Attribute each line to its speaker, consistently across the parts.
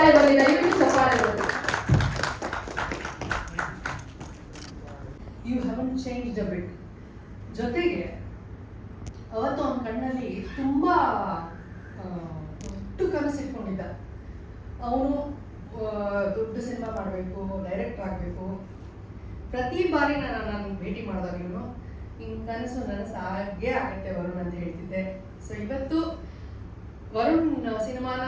Speaker 1: ಚಪ್ಪಾಳೆ ಬರಲಿ, ದಯವಿಟ್ಟು ಚಪ್ಪಾಳೆ ಬರಲಿ. ಯು ಹ್ಯಾವನ್ ಚೇಂಜ್ಡ್ ಅ ಬಿಟ್. ಜೊತೆಗೆ ಅವತ್ತು ಅವನ ಕಣ್ಣಲ್ಲಿ ತುಂಬ ದೊಡ್ಡ ಕನಸಿಟ್ಕೊಂಡಿದ್ದ. ಅವನು ದೊಡ್ಡ ಸಿನಿಮಾ ಮಾಡಬೇಕು, ಡೈರೆಕ್ಟರ್ ಆಗಬೇಕು. ಪ್ರತಿ ಬಾರಿ ನಾನು ಭೇಟಿ ಮಾಡಿದಾಗ ಇವನು ನಿನ್ನ ಕನಸು ನನಸು ಆಗೇ ಆಗುತ್ತೆ ವರುಣ್ ಅಂತ ಹೇಳ್ತಿದ್ದೆ. ಸೊ ಇವತ್ತು ವರುಣ್ ಸಿನಿಮಾನ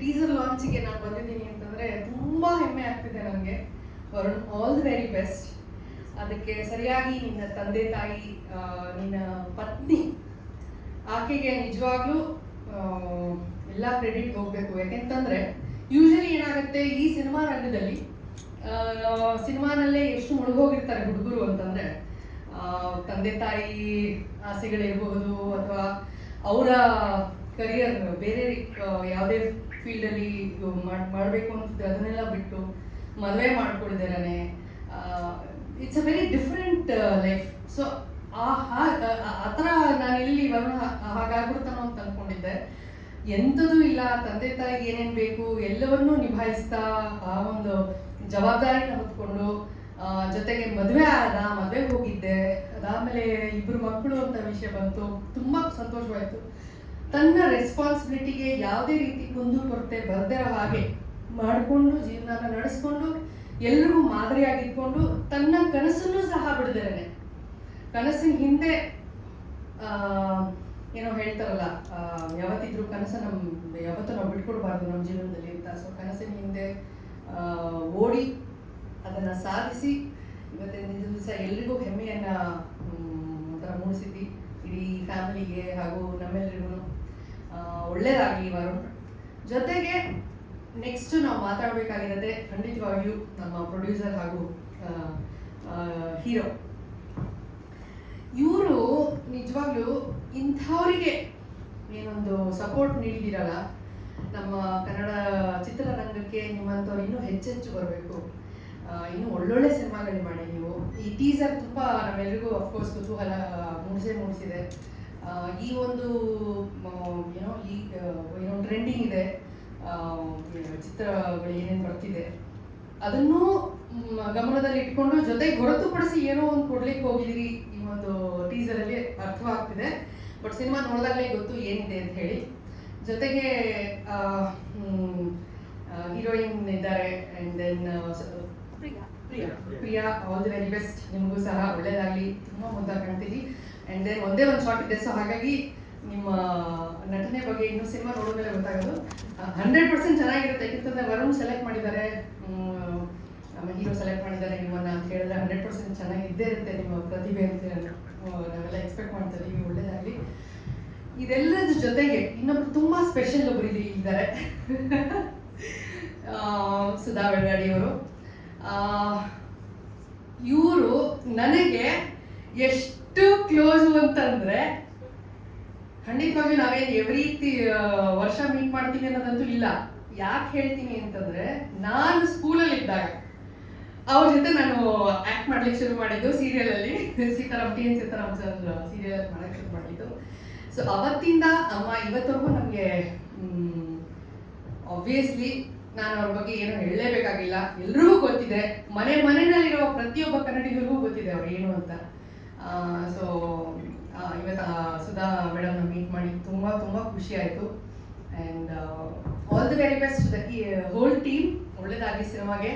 Speaker 1: ಟೀಸರ್ ಲಾಂಚಿಗೆ ನಾನು ಬಂದಿದ್ದೀನಿ ಅಂತಂದರೆ ತುಂಬ ಹೆಮ್ಮೆ ಆಗ್ತಿದೆ ನನಗೆ. Varun, all the very best. ಅದಕ್ಕೆ ಸರಿಯಾಗಿ ನಿನ್ನ ತಂದೆ ತಾಯಿ, ನಿನ್ನ ಪತ್ನಿ, ಆಕೆಗೆ ನಿಜವಾಗ್ಲೂ ಎಲ್ಲ ಕ್ರೆಡಿಟ್ ಹೋಗಬೇಕು. ಯಾಕೆಂತಂದರೆ ಯೂಶಲಿ ಏನಾಗುತ್ತೆ ಈ ಸಿನಿಮಾ ರಂಗದಲ್ಲಿ, ಸಿನಿಮಾನಲ್ಲೇ ಎಷ್ಟು ಮುಳುಗೋಗಿರ್ತಾರೆ ಹುಡುಗರು ಅಂತಂದರೆ, ತಂದೆ ತಾಯಿ ಆಸೆಗಳಿರಬಹುದು ಅಥವಾ ಅವರ ಕರಿಯರ್ ಬೇರೆ ಯಾವುದೇ ಫೀಲ್ಡಲ್ಲಿ ಮಾಡಬೇಕು ಅಂತಿದ್ರೆ ಅದನ್ನೆಲ್ಲ ಬಿಟ್ಟು ಮದುವೆ ಮಾಡ್ಕೊಳ್ದಿರನೆ, it's a very different life. So ಆ ಥರ ನಾನು ಎಲ್ಲಿ ವರುಣ ಹಾಗಾಗ್ಬಿಡ್ತಾನೋ ಅಂತ ಅಂದ್ಕೊಂಡಿದ್ದೆ. ಎಂಥದೂ ಇಲ್ಲ, ತಂದೆ ತಾಯಿಗೆ ಏನೇನು ಬೇಕು ಎಲ್ಲವನ್ನೂ ನಿಭಾಯಿಸ್ತಾ ಆ ಒಂದು ಜವಾಬ್ದಾರಿನ ಹೊತ್ಕೊಂಡು, ಜೊತೆಗೆ ಮದುವೆಗೆ ಹೋಗಿದ್ದೆ. ಅದಾದಮೇಲೆ 2 ಮಕ್ಕಳು ಅಂತ ವಿಷಯ ಬಂತು, ತುಂಬ ಸಂತೋಷವಾಯಿತು. ತನ್ನ ರೆಸ್ಪಾನ್ಸಿಬಿಲಿಟಿಗೆ ಯಾವುದೇ ರೀತಿ ಕುಂದು ಕೊರತೆ ಬರ್ದಿರೋ ಹಾಗೆ ಮಾಡಿಕೊಂಡು ಜೀವನನ ನಡೆಸ್ಕೊಂಡು ಎಲ್ರಿಗೂ ಮಾದರಿಯಾಗಿಟ್ಕೊಂಡು ತನ್ನ ಕನಸನ್ನು ಸಹ ಬಿಡದೇನೆ, ಕನಸಿನ ಹಿಂದೆ ಏನೋ ಹೇಳ್ತಾರಲ್ಲ, ಯಾವತ್ತಿದ್ರೂ ಕನಸನ್ನು ಯಾವತ್ತೂ ನಾವು ಬಿಟ್ಕೊಡ್ಬಾರ್ದು ನಮ್ಮ ಜೀವನದಲ್ಲಿ ಅಂತ. ಸೊ ಕನಸಿನ ಹಿಂದೆ ಓಡಿ ಅದನ್ನು ಸಾಧಿಸಿ ಇವತ್ತಿನ ದಿವಸ ಎಲ್ರಿಗೂ ಹೆಮ್ಮೆಯನ್ನು ಒಂಥರ ಮೂಡಿಸಿದ್ದಿ. ಇಡೀ ಫ್ಯಾಮಿಲಿಗೆ ಹಾಗೂ ನಮ್ಮೆಲ್ಲರಿಗೂ ಒಳ್ಳೇದಾಗಲಿ ವರುಣ್. ಜೊತೆಗೆ ನೆಕ್ಸ್ಟ್ ನಾವು ಮಾತಾಡಬೇಕಾಗಿರೋದೆ ಖಂಡಿತವಾಗಿಯೂ ನಮ್ಮ ಪ್ರೊಡ್ಯೂಸರ್ ಹಾಗೂ ಹೀರೋ. ಇವರು ನಿಜವಾಗ್ಲೂ ಇಂಥವರಿಗೆ ಏನೊಂದು ಸಪೋರ್ಟ್ ನೀಡಿದಿರಲ್ಲ, ನಮ್ಮ ಕನ್ನಡ ಚಿತ್ರರಂಗಕ್ಕೆ ನಿಮ್ಮಂಥವ್ರು ಇನ್ನೂ ಹೆಚ್ಚೆಚ್ಚು ಬರಬೇಕು. ಇನ್ನೂ ಒಳ್ಳೊಳ್ಳೆ ಸಿನಿಮಾಗಳು ಮಾಡಿ ನೀವು. ಈ ಟೀಸರ್ ತುಂಬ ನಮ್ಮೆಲ್ಲರಿಗೂ ಅಫ್ಕೋರ್ಸ್ ಕುತೂಹಲ ಮೂಡಿಸಿದೆ. ಈ ಒಂದು ಏನೋ ಟ್ರೆಂಡಿಂಗ್ ಇದೆ, ಚಿತ್ರಗಳು ಏನೇನು ಬರ್ತಿದೆ ಅದನ್ನೂ ಗಮನದಲ್ಲಿ ಇಟ್ಕೊಂಡು ಜೊತೆಗೆ ಹೊರತುಪಡಿಸಿ ಏನೋ ಒಂದು ಕೊಡ್ಲಿಕ್ಕೆ ಹೋಗಿದ್ದೀರಿ ಈ ಒಂದು ಟೀಸರಲ್ಲಿ ಅರ್ಥವಾಗ್ತಿದೆ. ಬಟ್ ಸಿನಿಮಾ ನೋಡಿದಾಗಲೇ ಗೊತ್ತು ಏನಿದೆ ಅಂತ ಹೇಳಿ. ಜೊತೆಗೆ ಹೀರೋಯಿನ್ ಇದ್ದಾರೆ, and then Priya, all the very best. ನಿಮಗೂ ಸಹ ಒಳ್ಳೇದಾಗಲಿ, ತುಂಬ ಮುದ್ದಾಗಿ ಕಾಣ್ತೀವಿ. ಆ್ಯಂಡ್ ದೆನ್ ಒಂದೇ ಒಂದು ಶಾರ್ಟ್ ಇದೆ. ಸೊ ಹಾಗಾಗಿ ನಿಮ್ಮ ನಟನೆ ಬಗ್ಗೆ ಇನ್ನೂ ಸಿನಿಮಾ ನೋಡಿದ್ಮೇಲೆ ಗೊತ್ತಾಗೋದು. 100% ಚೆನ್ನಾಗಿರುತ್ತೆ. ಯಾಕೆಂತಂದರೆ ವರುಣ್ ಸೆಲೆಕ್ಟ್ ಮಾಡಿದ್ದಾರೆ, ನಮ್ಮ ಹೀರೋ ಸೆಲೆಕ್ಟ್ ಮಾಡಿದ್ದಾರೆ ನಿಮ್ಮನ್ನು ಅಂತ ಹೇಳಿದ್ರೆ 100% ಚೆನ್ನಾಗಿದ್ದೇ ಇರುತ್ತೆ ನಿಮ್ಮ ಪ್ರತಿಭೆ ಅಂತ ನಾವೆಲ್ಲ ಎಕ್ಸ್ಪೆಕ್ಟ್ ಮಾಡ್ತೀವಿ. ಒಳ್ಳೇದಾಗಲಿ. ಇದೆಲ್ಲದ್ರ ಜೊತೆಗೆ ಇನ್ನೊಬ್ರು ತುಂಬ ಸ್ಪೆಷಲ್ ಒಬ್ಬರು ಇದ್ದಾರೆ, ಸುಧಾ ಬೆಳಗಾಡಿಯವರು. ಇವರು ನನಗೆ ಎಷ್ಟು ಕ್ಲೋಸು ಅಂತಂದರೆ, ಖಂಡಿತವಾಗಿಯೂ ನಾವೇನು ಎವ್ರಿ ವರ್ಷ ಮೀಟ್ ಮಾಡ್ತೀವಿ ಅನ್ನೋದಂತೂ ಇಲ್ಲ. ಯಾಕೆ ಹೇಳ್ತೀನಿ ಅಂತಂದರೆ, ನಾನು ಸ್ಕೂಲಲ್ಲಿದ್ದಾಗ ಅವ್ರ ಜೊತೆ ನಾನು ಆ್ಯಕ್ಟ್ ಮಾಡ್ಲಿಕ್ಕೆ ಶುರು ಮಾಡಿದ್ದು ಸೀರಿಯಲಲ್ಲಿ. ಸೀತಾರಾಮ್ ಸರ್ ಸೀರಿಯಲ್ ಮಾಡೋಕ್ಕೆ ಶುರು ಮಾಡಿದ್ದು. ಸೊ ಅವತ್ತಿಂದ ಅಮ್ಮ ಇವತ್ತವರೆಗೂ ನಮಗೆ ಆಬ್ವಿಯಸ್ಲಿ ನಾನು ಅವ್ರ ಬಗ್ಗೆ ಏನೂ ಹೇಳಲೇಬೇಕಾಗಿಲ್ಲ, ಎಲ್ರಿಗೂ ಗೊತ್ತಿದೆ. ಮನೆಯಲ್ಲಿರೋ ಪ್ರತಿಯೊಬ್ಬ ಕನ್ನಡಿಗರಿಗೂ ಗೊತ್ತಿದೆ ಅವ್ರು ಏನು ಅಂತ. ಸೊ ಇವತ್ತು ಸುಧಾ ಮೇಡಮ್ನ ಮೀಟ್ ಮಾಡಿ ತುಂಬ ತುಂಬ ಖುಷಿ ಆಯಿತು. And all the very best the whole team. ಒಳ್ಳೇದಾಗಿ ಸಿನಿಮಾಗೆ.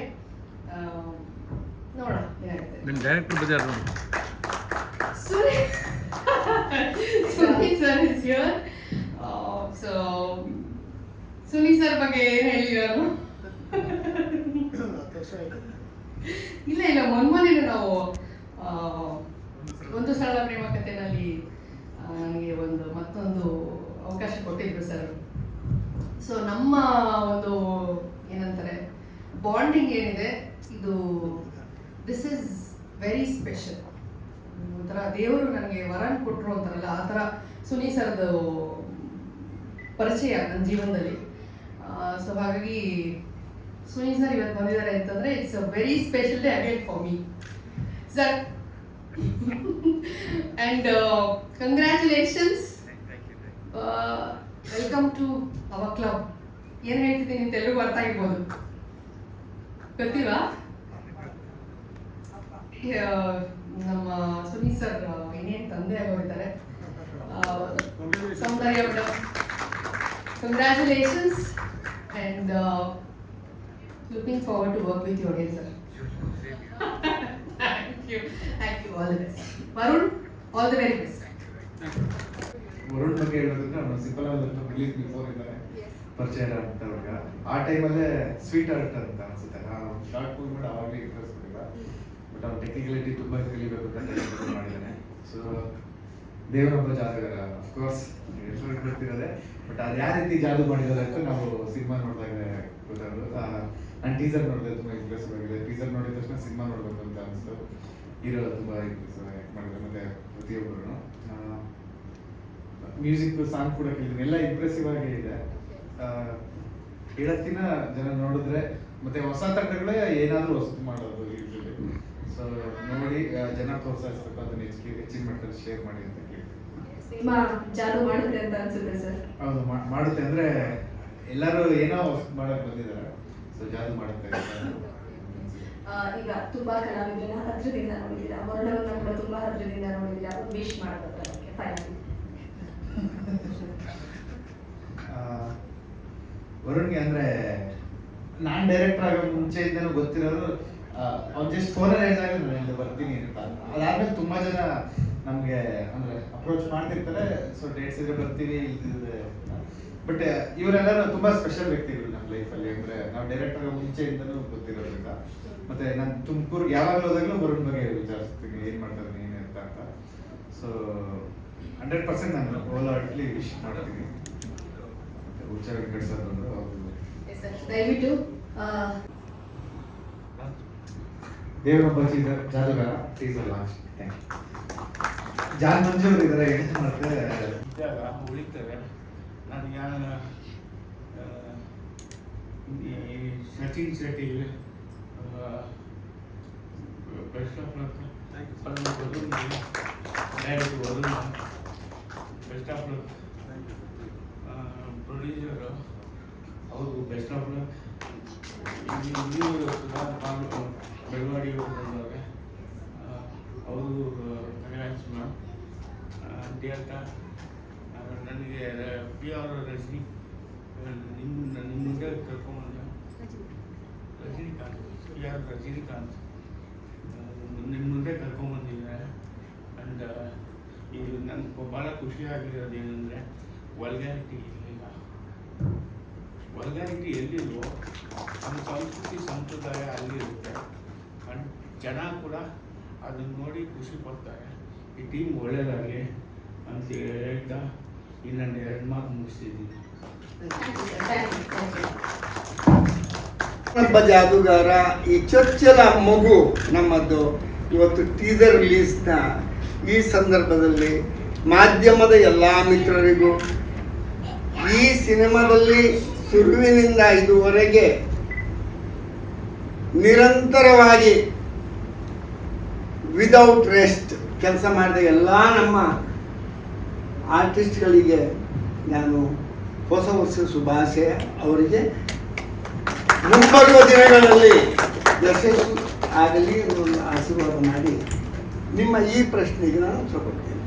Speaker 1: ನೋಡೋಣ ಏನಾಗುತ್ತೆ.
Speaker 2: ನಿಮ್ಮ ಡೈರೆಕ್ಟರ್ ಬಗ್ಗೆ
Speaker 1: Suni sir is here. So Suni sir ಬಗ್ಗೆ ಏನು ಹೇಳಿರೋರು? ಇಲ್ಲ ಮೊನ್ನೆ ನಾವು ಒಂದು ಸರಳ ಪ್ರೇಮ ಕಥೆನಲ್ಲಿ ನನಗೆ ಮತ್ತೊಂದು ಅವಕಾಶ ಕೊಟ್ಟಿದ್ರು ಸರ್. ಸೊ ನಮ್ಮ ಒಂದು ಏನಂತಾರೆ ಬಾಂಡಿಂಗ್ ಏನಿದೆ, ಇದು ದಿಸ್ ಈಸ್ ವೆರಿ ಸ್ಪೆಷಲ್. ಒಂಥರ ದೇವರು ನನಗೆ ವರನ್ ಕೊಟ್ಟರು ಅಂತಾರಲ್ಲ, ಆ ಥರ ಸುನಿ ಸರ್ದು ಪರಿಚಯ ನನ್ನ ಜೀವನದಲ್ಲಿ. ಸೊ ಹಾಗಾಗಿ ಸುನಿ ಸರ್ ಇವತ್ತು ಬಂದಿದ್ದಾರೆ ಅಂತಂದರೆ it's a very special day again for me sir. And congratulations, welcome to our club. ಏನು ಹೇಳ್ತಿದ್ದೀನಿ ತೆಲುಗು ಅರ್ಥ ಆಗಿರ್ಬೋದು, ಗೊತ್ತಿಲ್ವಾ? ನಮ್ಮ ಸುನೀಲ್ ಸರ್ ಇನ್ನೇನು ತಂದೆ ಆಗೋಗಿದ್ದಾರೆ. Soundarya madam, congratulations and looking forward to work with you again, sir. Thank you, all the best. Varun, all the very best.
Speaker 2: Varun ಬಗ್ಗೆ ಹೇಳೋದಂದ್ರೆ ಅವನು ಸಿಂಪಲ್ ಆಗಿ ರಿಲೀಸ್ ಬಿಫೋರ್ ಇದ್ದಾರೆ ಪರಿಚಯ ಅಂತ ಅವಾಗ ಆ ಟೈಮಲ್ಲೇ ಸ್ವೀಟ್ ಆರ್ಟ್ ಅಂತ ಅನ್ಸುತ್ತೆ ಶಾರ್ಟ್ ಮೂವಿ ಮಾಡಿ ಆವಾಗಲೇ ಇಂಟ್ರೆಸ್ಟ್ ಕೊಟ್ಟಿಲ್ಲ. ಬಟ್ ಅವ್ನು ಟೆಕ್ನಿಕಲಿಟಿ ತುಂಬ ಕಲಿಬೇಕು ಅಂತ ಟ್ರೈ ಮಾಡಿದ್ದಾನೆ. ಸೊ ದೇವರೊಬ್ಬ ಜಾದೂಗಾರ ಅಫ್ಕೋರ್ಸ್ ಎಲ್ಲರಿಗೂ ಗೊತ್ತಿರೋದೆ. ಬಟ್ ಅದು ಯಾವ ರೀತಿ ಜಾದೂ ಮಾಡಿದ್ದಾರೆ ಅಂತ ನಾವು ಸಿನಿಮಾ ನೋಡಿದಾಗ ಗೊತ್ತಾಗೋದು. ನಾನು ಟೀಸರ್ ನೋಡಿದೆ, ತುಂಬ ಇಂಪ್ರೆಸಿವ್ ಆಗಿದೆ. ಟೀಸರ್ ನೋಡಿದ ತಕ್ಷಣ ಸಿನಿಮಾ ನೋಡಬೇಕು ಅಂತ ಅನಿಸ್ತು. ಹೀರೋ ತುಂಬ ಇಂಪ್ರೆಸಿವ್ ಮಾಡಿದ್ದಾರೆ. ಮತ್ತು ಪ್ರತಿಯೊಬ್ಬರು ಮ್ಯೂಸಿಕ್ ಸಾಂಗ್ ಕೂಡ ಕೇಳಿದ್ದೀನಿ, ಎಲ್ಲ ಇಂಪ್ರೆಸಿವ್ ಆಗಿ ಇದೆ. ಹೇಳೋದ್ಕಿಂತ ಜನ ನೋಡಿದ್ರೆ ಮತ್ತೆ ಹೊಸ ತಂಡಗಳೇ ಏನಾದರೂ ಹೊಸದು ಮಾಡೋದು ಯೂಶಲಿ. ಸೊ ನೋಡಿ ಜನ ಪ್ರೋತ್ಸಾಹಿಸಬೇಕು, ಅದನ್ನ ಹೆಚ್ಚಿನ ಮಟ್ಟದಲ್ಲಿ ಶೇರ್ ಮಾಡಿ ಅಂತ ಕೇಳ್ತೀನಿ.
Speaker 1: ಸಿನಿಮಾ ಜಾದೂ ಮಾಡುತ್ತೆ ಅಂತ ಅನ್ಸುತ್ತೆ ಸರ್?
Speaker 2: ಹೌದು, ಮಾಡುತ್ತೆ. ಅಂದರೆ ಎಲ್ಲರೂ ಏನೋ ಹೊಸದು ಮಾಡೋಕೆ ಬಂದಿದ್ದಾರೆ. ಸೊ ಜಾದೂ ಮಾಡುತ್ತೆ.
Speaker 3: ಈಗ ತುಂಬಾ ಕಲಾವಿದರನ್ನ ಹತ್ರದಿಂದ ನೋಡಿದ್ದೀರಾ, ವರ್ಣವನ್ನ ಕೂಡ ತುಂಬಾ ಹತ್ರದಿಂದ ನೋಡಿದ್ದೀರಾ, ವಿಶ್ ಮಾಡೋದಕ್ಕೆ ಫೈನಲಿ
Speaker 2: ವರುಣ್ಗೆ ಅಂದರೆ ನಾನು ಡೈರೆಕ್ಟರ್ ಆಗೋ ಮುಂಚೆಯಿಂದನೂ ಗೊತ್ತಿರೋರು. ಅವ್ನು ಜಸ್ಟ್ ಫೋನಲ್ಲಿ ಹೇಳಿದಾಗ ನಾನು ಬರ್ತೀನಿ ಅಂತ. ಅದಾದ್ಮೇಲೆ ತುಂಬ ಜನ ನಮಗೆ ಅಂದರೆ ಅಪ್ರೋಚ್ ಮಾಡ್ತಿರ್ತಾರೆ. ಸೊ ಡೇಟ್ಸ್ ಇದ್ರೆ ಬರ್ತೀವಿ, ಇದ್ರೆ. ಬಟ್ ಇವರೆಲ್ಲರೂ ತುಂಬ ಸ್ಪೆಷಲ್ ವ್ಯಕ್ತಿಗಳು ನಮ್ಮ ಲೈಫಲ್ಲಿ. ಅಂದರೆ ನಾವು ಡೈರೆಕ್ಟರ್ ಆಗೋ ಮುಂಚೆಯಿಂದನೂ ಗೊತ್ತಿರೋದ್ರಿಂದ. ಮತ್ತು ನಾನು ತುಮಕೂರು ಯಾವಾಗಲೂ ಹೋದಾಗಲೂ ವರುಣ್ ಬಗ್ಗೆ ವಿಚಾರಿಸ್ತೀನಿ, ಏನು ಮಾಡ್ತಾರೆ ಏನು ಅಂತ. ಸೊ 100% ನಾನು ಓಲ್ ಆರ್ಟ್ಲಿ ವಿಶ್ ಮಾಡ್ತೀನಿ. ಉಚ್ಚಾರ ಕೆಡಿಸೋದು
Speaker 3: ದಯವಿಟ್ಟು
Speaker 2: Devarobba Jadugara teaser launch. Thank you. ಜಾನ್ ಮಂಜೂರ್ ಇದ್ದಾರೆ ಮತ್ತೆ
Speaker 4: ಉಳಿತಾರೆ. ನನಗೆ Sachin Shetty best of luck. Direct Varun best of luck. Producer ಅವರು ಬೆಸ್ಟ್ ಆಫ್ ಲಕ್. ಸುಧಾರ್ ಬೆಳವಾಡಿ ಬಂದವ್ರೆ, ಅವರು ಕಂಗ್ರಾಟ್ಸ್ ಮ್ಯಾಮ್ ಅಂತ ಹೇಳ್ತಾ ನನಗೆ ಪಿ ಆರ್ ರಜನಿ ನಿಮ್ಮ ಮುಂದೆ ಕರ್ಕೊಂಬಂದ ರಜನಿಕಾಂತ್, ಪಿ ಆರ್ ರಜನಿಕಾಂತ್ ನಿಮ್ಮ ಮುಂದೆ ಕರ್ಕೊಂಬಂದಿದ್ದಾರೆ. ಆ್ಯಂಡ್ ಇದು ನನಗೆ ಭಾಳ ಖುಷಿಯಾಗಿರೋದು ಏನಂದರೆ ವಲ್ಗ್ಯಾರಿಟಿ ಇರಲಿಲ್ಲ. ವಲ್ಗ್ಯಾರಿಟಿ ಎಲ್ಲಿಲ್ವೋ ನಮ್ಮ ಸಂಸ್ಕೃತಿ ಸಂಪ್ರದಾಯ ಅಲ್ಲಿರುತ್ತೆ. ಆ್ಯಂಡ್ ಜನ ಕೂಡ ಅದನ್ನು ನೋಡಿ ಖುಷಿ ಪಡ್ತಾರೆ. ಈ ಟೀಮ್ ಒಳ್ಳೆಯದಾಗಲಿ ಅಂತ ಹೇಳ್ತಾ ಇನ್ನೊಂದು 2 ಮಾತು ಮುಗಿಸ್ತಿದ್ದೀನಿ.
Speaker 5: ಒಬ್ಬ ಜಾದೂಗಾರ ಈ ಚೊಚ್ಚಲ ಮಗು ನಮ್ಮದು ಇವತ್ತು ಟೀಸರ್ ರಿಲೀಸ್ನ ಈ ಸಂದರ್ಭದಲ್ಲಿ ಮಾಧ್ಯಮದ ಎಲ್ಲ ಮಿತ್ರರಿಗೂ ಈ ಸಿನಿಮಾದಲ್ಲಿ ಶುರುವಿನಿಂದ ಇದುವರೆಗೆ ನಿರಂತರವಾಗಿ ವಿದೌಟ್ ರೆಸ್ಟ್ ಕೆಲಸ ಮಾಡಿದ ಎಲ್ಲ ನಮ್ಮ ಆರ್ಟಿಸ್ಟ್ಗಳಿಗೆ ನಾನು ಹೊಸ ವರ್ಷ ಶುಭಾಶಯ. ಅವರಿಗೆ ಮುಂಬರುವ ದಿನಗಳಲ್ಲಿ ಯಶಸ್ಸು ಆಗಲಿ ಒಂದು ಆಶೀರ್ವಾದ ಮಾಡಿ ನಿಮ್ಮ ಈ ಪ್ರಶ್ನೆಗೆ ನಾನು ಉತ್ತರ ಕೊಡ್ತೇನೆ.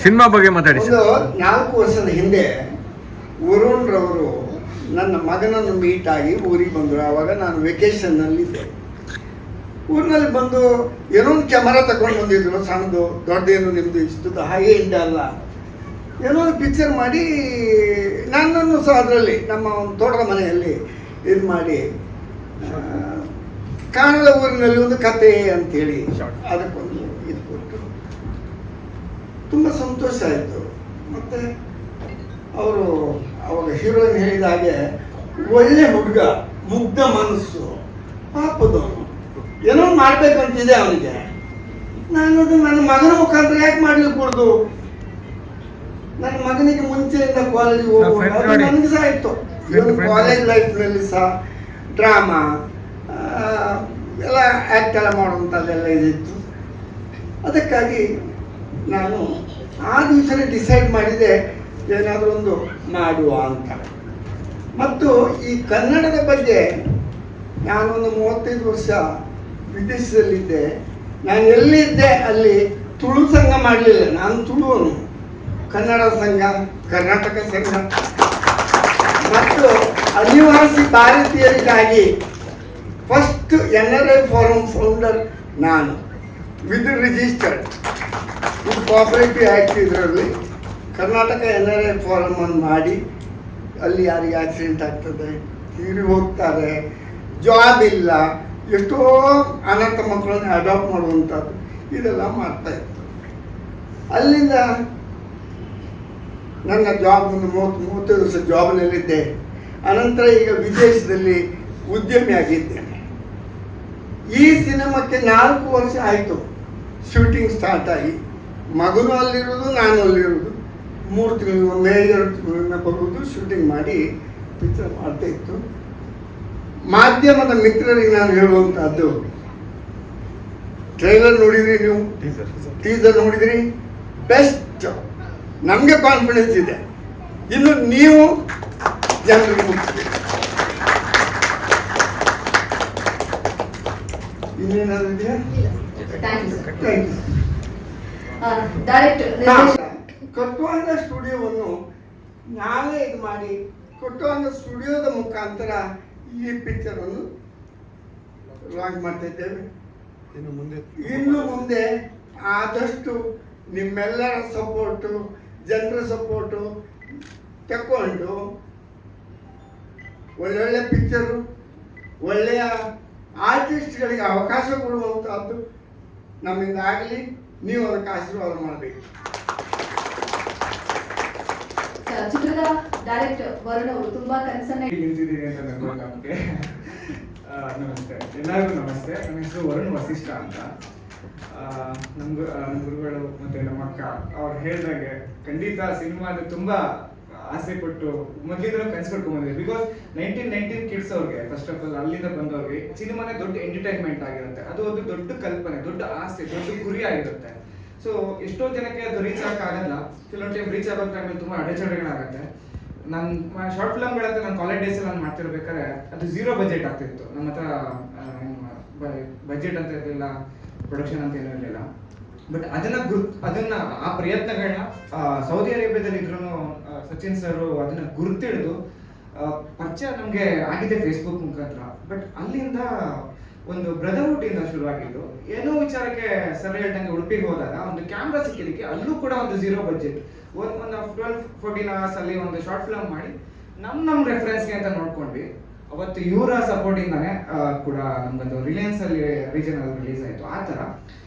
Speaker 6: ಸಿನಿಮಾ ಬಗ್ಗೆ ಮಾತಾಡಿ.
Speaker 5: ಒಂದು 4 ವರ್ಷದ ಹಿಂದೆ ವರುಣ್ ರವರು ನನ್ನ ಮಗನನ್ನು ಮೀಟ್ ಆಗಿ ಊರಿಗೆ ಬಂದರು. ಆವಾಗ ನಾನು ವೆಕೇಷನ್ನಲ್ಲಿದ್ದೆ. ಊರಿನಲ್ಲಿ ಬಂದು ಏನೋ ಒಂದು ಕ್ಯಾಮರಾ ತಗೊಂಡು ಬಂದಿದ್ರು, ಸಣ್ಣದು, ದೊಡ್ಡದೇನು ನಿಮ್ಮದು ಇಷ್ಟದ್ದು ಹಾಗೆ ಇಲ್ಲ ಅಲ್ಲ, ಏನೋ ಒಂದು ಪಿಕ್ಚರ್ ಮಾಡಿ ನನ್ನನ್ನು ಸಹ ಅದರಲ್ಲಿ ನಮ್ಮ ಒಂದು ತೋಟದ ಮನೆಯಲ್ಲಿ ಇದು ಮಾಡಿ ಕಾಣದ ಊರಿನಲ್ಲಿ ಒಂದು ಕತೆ ಅಂಥೇಳಿ ಅದಕ್ಕೊಂದು ಇದು ಕೊಟ್ಟು ತುಂಬ ಸಂತೋಷ ಆಯಿತು. ಮತ್ತು ಅವರು ಅವಾಗ ಹೀರೋಯಿನ್ ಹೇಳಿದ ಹಾಗೆ ಒಳ್ಳೆ ಹುಡುಗ, ಮುಗ್ಧ ಮನಸ್ಸು, ಪಾಪದವನು, ಏನೋ ಮಾಡಬೇಕಂತಿದೆ ಅವನಿಗೆ. ನಾನು ಅದು ನನ್ನ ಮಗನ ಮುಖಾಂತರ ಯಾಕೆ ಮಾಡಲಿಕ್ಕೂಡ್ದು? ನನ್ನ ಮಗನಿಗೆ ಮುಂಚೆಯಿಂದ ಕಾಲೇಜಿಗೆ ಹೋಗುವಾಗ ನನಗೆ ಸಹ ಇತ್ತು. ಇವನು ಕಾಲೇಜ್ ಲೈಫ್ನಲ್ಲಿ ಸಹ ಡ್ರಾಮಾ ಎಲ್ಲ ಆ್ಯಕ್ಟ್ ಎಲ್ಲ ಮಾಡುವಂಥದ್ದೆಲ್ಲ ಇದಿತ್ತು. ಅದಕ್ಕಾಗಿ ನಾನು ಆ ದಿವಸನೇ ಡಿಸೈಡ್ ಮಾಡಿದೆ ಏನಾದರೂ ಒಂದು ಮಾಡುವ ಅಂತ. ಮತ್ತು ಈ ಕನ್ನಡದ ಬಗ್ಗೆ ನಾನೊಂದು 35 ವರ್ಷ ವಿದೇಶದಲ್ಲಿದ್ದೆ. ನಾನು ಎಲ್ಲಿದ್ದೆ ಅಲ್ಲಿ ತುಳು ಸಂಘ ಮಾಡಲಿಲ್ಲ. ನಾನು ತುಳುವನು. ಕನ್ನಡ ಸಂಘ, ಕರ್ನಾಟಕ ಸಂಘ ಮತ್ತು ಅನಿವಾಸಿ ಭಾರತೀಯರಿಗಾಗಿ ಫಸ್ಟ್ NRI ಫಾರಂ ಫೌಂಡರ್ ನಾನು, ವಿತ್ ರಿಜಿಸ್ಟರ್ಡ್ ಕೋಆಪರೇಟಿವ್ ಆ್ಯಕ್ಟ್. ಇದರಲ್ಲಿ ಕರ್ನಾಟಕ NRI ಫಾರಮ್ ಅನ್ನು ಮಾಡಿ ಅಲ್ಲಿ ಯಾರಿಗೆ ಆಕ್ಸಿಡೆಂಟ್ ಆಗ್ತದೆ, ತೀರಿ ಹೋಗ್ತಾರೆ, ಜಾಬ್ ಇಲ್ಲ, ಎಷ್ಟೋ ಅನಾಥ ಮಕ್ಕಳನ್ನು ಅಡಾಪ್ಟ್ ಮಾಡುವಂಥದ್ದು ಇದೆಲ್ಲ ಮಾಡ್ತಾಯಿತ್ತು. ಅಲ್ಲಿಂದ ನನ್ನ ಜಾಬ್ ಒಂದು 35 ವರ್ಷ ಜಾಬ್ನಲ್ಲಿದ್ದೆ. ಅನಂತರ ಈಗ ವಿದೇಶದಲ್ಲಿ ಉದ್ಯಮಿ ಆಗಿದ್ದೇನೆ. ಈ ಸಿನಿಮಾಕ್ಕೆ 4 ವರ್ಷ ಆಯಿತು ಶೂಟಿಂಗ್ ಸ್ಟಾರ್ಟ್ ಆಗಿ. ಮಗನೂ ಅಲ್ಲಿರೋದು, ನಾನು ಅಲ್ಲಿರೋದು. 3 ತಿಂಗಳು, 2 ತಿಂಗಳಿಂದ ಬರುವುದು, ಶೂಟಿಂಗ್ ಮಾಡಿ ಪಿಕ್ಚರ್ ಮಾಡ್ತಾ ಇತ್ತು. ಮಾಧ್ಯಮದ ಮಿತ್ರರಿಗೆ ನಾನು ಹೇಳುವಂಥದ್ದು, ಟ್ರೈಲರ್ ನೋಡಿದ್ರಿ ನೀವು, ಟೀಸರ್ ನೋಡಿದ್ರಿ, ಬೆಸ್ಟ್. ನಮಗೆ ಕಾನ್ಫಿಡೆನ್ಸ್ ಇದೆ. ಇನ್ನು ನೀವು ಜನರಿಗೆ ಮುಗಿಸ್ಬೇಕು. ಇನ್ನೇನಾದ್ರು ಇದೆಯಾ?
Speaker 3: Thank you sir.
Speaker 5: Thank you.
Speaker 3: Director
Speaker 5: ಕಟ್ಟುವಂಥ ಸ್ಟುಡಿಯೋವನ್ನು ನಾವೇ ಇದು ಮಾಡಿ ಕಟ್ಟುವಂಥ ಸ್ಟುಡಿಯೋದ ಮುಖಾಂತರ ಈ ಪಿಕ್ಚರನ್ನು ಲಾಂಚ್ ಮಾಡ್ತಾ ಇದ್ದೇವೆ. ಇನ್ನು ಮುಂದೆ ಆದಷ್ಟು ನಿಮ್ಮೆಲ್ಲರ ಸಪೋರ್ಟು, ಜನರ ಸಪೋರ್ಟು ತಗೊಂಡು ಒಳ್ಳೊಳ್ಳೆ ಪಿಕ್ಚರು, ಒಳ್ಳೆಯ ಆರ್ಟಿಸ್ಟ್ಗಳಿಗೆ ಅವಕಾಶ ಕೊಡುವಂಥದ್ದು ನಮ್ಮಿಂದ ಆಗಲಿ. ನೀವು ಅದಕ್ಕೆ ಆಶೀರ್ವಾದ ಮಾಡಬೇಕು.
Speaker 3: ಚಿತ್ರದ ಡೈರೆಕ್ಟರ್ ವರುಣ್ ಅವರು ತುಂಬಾ ಕನಸನ್ನ
Speaker 7: ನಿಂತಿದ್ದೀನಿ ಅಂತ ನನಗೆ ನಮಗೆ ನಮಸ್ತೆ, ಎಲ್ಲರಿಗೂ ನಮಸ್ತೆ. ನನ್ನ ಹೆಸರು ವರುಣ್ ವಸಿಷ್ಠ ಅಂತ. ನಮ್ಮ ಗುರುಗಳು ಮತ್ತು ನಮ್ಮ ಅಕ್ಕ ಅವ್ರು ಹೇಳಿದಾಗೆ ಖಂಡಿತ ಸಿನಿಮಾದ ತುಂಬ ಆಸೆ ಪಟ್ಟು ಮೊದಲಿಂದಲೂ ಕನಸು ಕಟ್ಕೊಂಡ್ಬಂದಿದೆ. ಬಿಕಾಸ್ 1919 ಕಿಡ್ಸ್ ಅವ್ರಿಗೆ ಫಸ್ಟ್ ಆಫ್ ಆಲ್ ಅಲ್ಲಿಂದ ಬಂದವ್ರಿಗೆ ಸಿನಿಮಾನೇ ದೊಡ್ಡ ಎಂಟರ್ಟೈನ್ಮೆಂಟ್ ಆಗಿರುತ್ತೆ. ಅದು ಒಂದು ದೊಡ್ಡ ಕಲ್ಪನೆ, ದೊಡ್ಡ ಆಸೆ, ದೊಡ್ಡ ಗುರಿ ಆಗಿರುತ್ತೆ. ಸೊ ಎಷ್ಟೋ ಜನಕ್ಕೆ ಅದು ರೀಚ್ ಆಗೋಕ್ಕಾಗಲ್ಲ. ಕೆಲವೊಂದು ಟೈಮ್ ರೀಚ್ ಆಗೋ ಟೈಮಲ್ಲಿ ತುಂಬ ಅಡೆಚಣೆಗಳಾಗುತ್ತೆ. ನನ್ನ ಶಾರ್ಟ್ ಫಿಲಮ್ಗಳಂತ ನಾನು ಕಾಲೇಜ್ ಡೇಸಲ್ಲಿ ನಾನು ಮಾಡ್ತಿರ್ಬೇಕಾದ್ರೆ ಅದು 0 ಬಜೆಟ್ ಆಗ್ತಿತ್ತು. ನಮ್ಮ ಹತ್ರ ಬಜೆಟ್ ಅಂತ ಇರಲಿಲ್ಲ, ಪ್ರೊಡಕ್ಷನ್ ಅಂತ ಏನೂ ಇರಲಿಲ್ಲ. ಬಟ್ ಅದನ್ನ ಆ ಪ್ರಯತ್ನಗಳನ್ನ ಸೌದಿ ಅರೇಬಿಯಾದಲ್ಲಿ ಇದ್ರೂ ಸಚಿನ್ ಸರ್ ಅದನ್ನ ಗುರುತಿಡಿದು ಪರಿಚಯ ನಮಗೆ ಆಗಿದೆ ಫೇಸ್ಬುಕ್ ಮುಖಾಂತರ. ಬಟ್ ಅಲ್ಲಿಂದ ಒಂದು ಬ್ರದರ್ಹುಡ್ ಇಂದ ಶುರುವಾಗಿದ್ದು, ಏನೋ ವಿಚಾರಕ್ಕೆ ಸರ್ ಹೇಳ್ದಂಗೆ ಉಡುಪಿಗೆ ಹೋದಾಗ ಒಂದು ಕ್ಯಾಮ್ರಾ ಸಿಕ್ಕಿದ್ದಕ್ಕೆ ಅಲ್ಲೂ ಕೂಡ ಒಂದು 0 ಬಜೆಟ್ ಒಂದು 12-14 ಅವರ್ಸ್ ಅಲ್ಲಿ ಒಂದು ಶಾರ್ಟ್ ಫಿಲಮ್ ಮಾಡಿ ನಮ್ಮ ರೆಫರೆನ್ಸ್ಗೆ ಅಂತ ನೋಡ್ಕೊಂಡ್ವಿ. ಅವತ್ತು ಇವರ ಸಪೋರ್ಟಿಂದಾನೆ ಕೂಡ ನಮ್ಗೊಂದು ರಿಲಯನ್ಸ್ ಅಲ್ಲಿ ರೀಜನಲ್ ರಿಲೀಸ್ ಆಯಿತು. ಆ ಥರ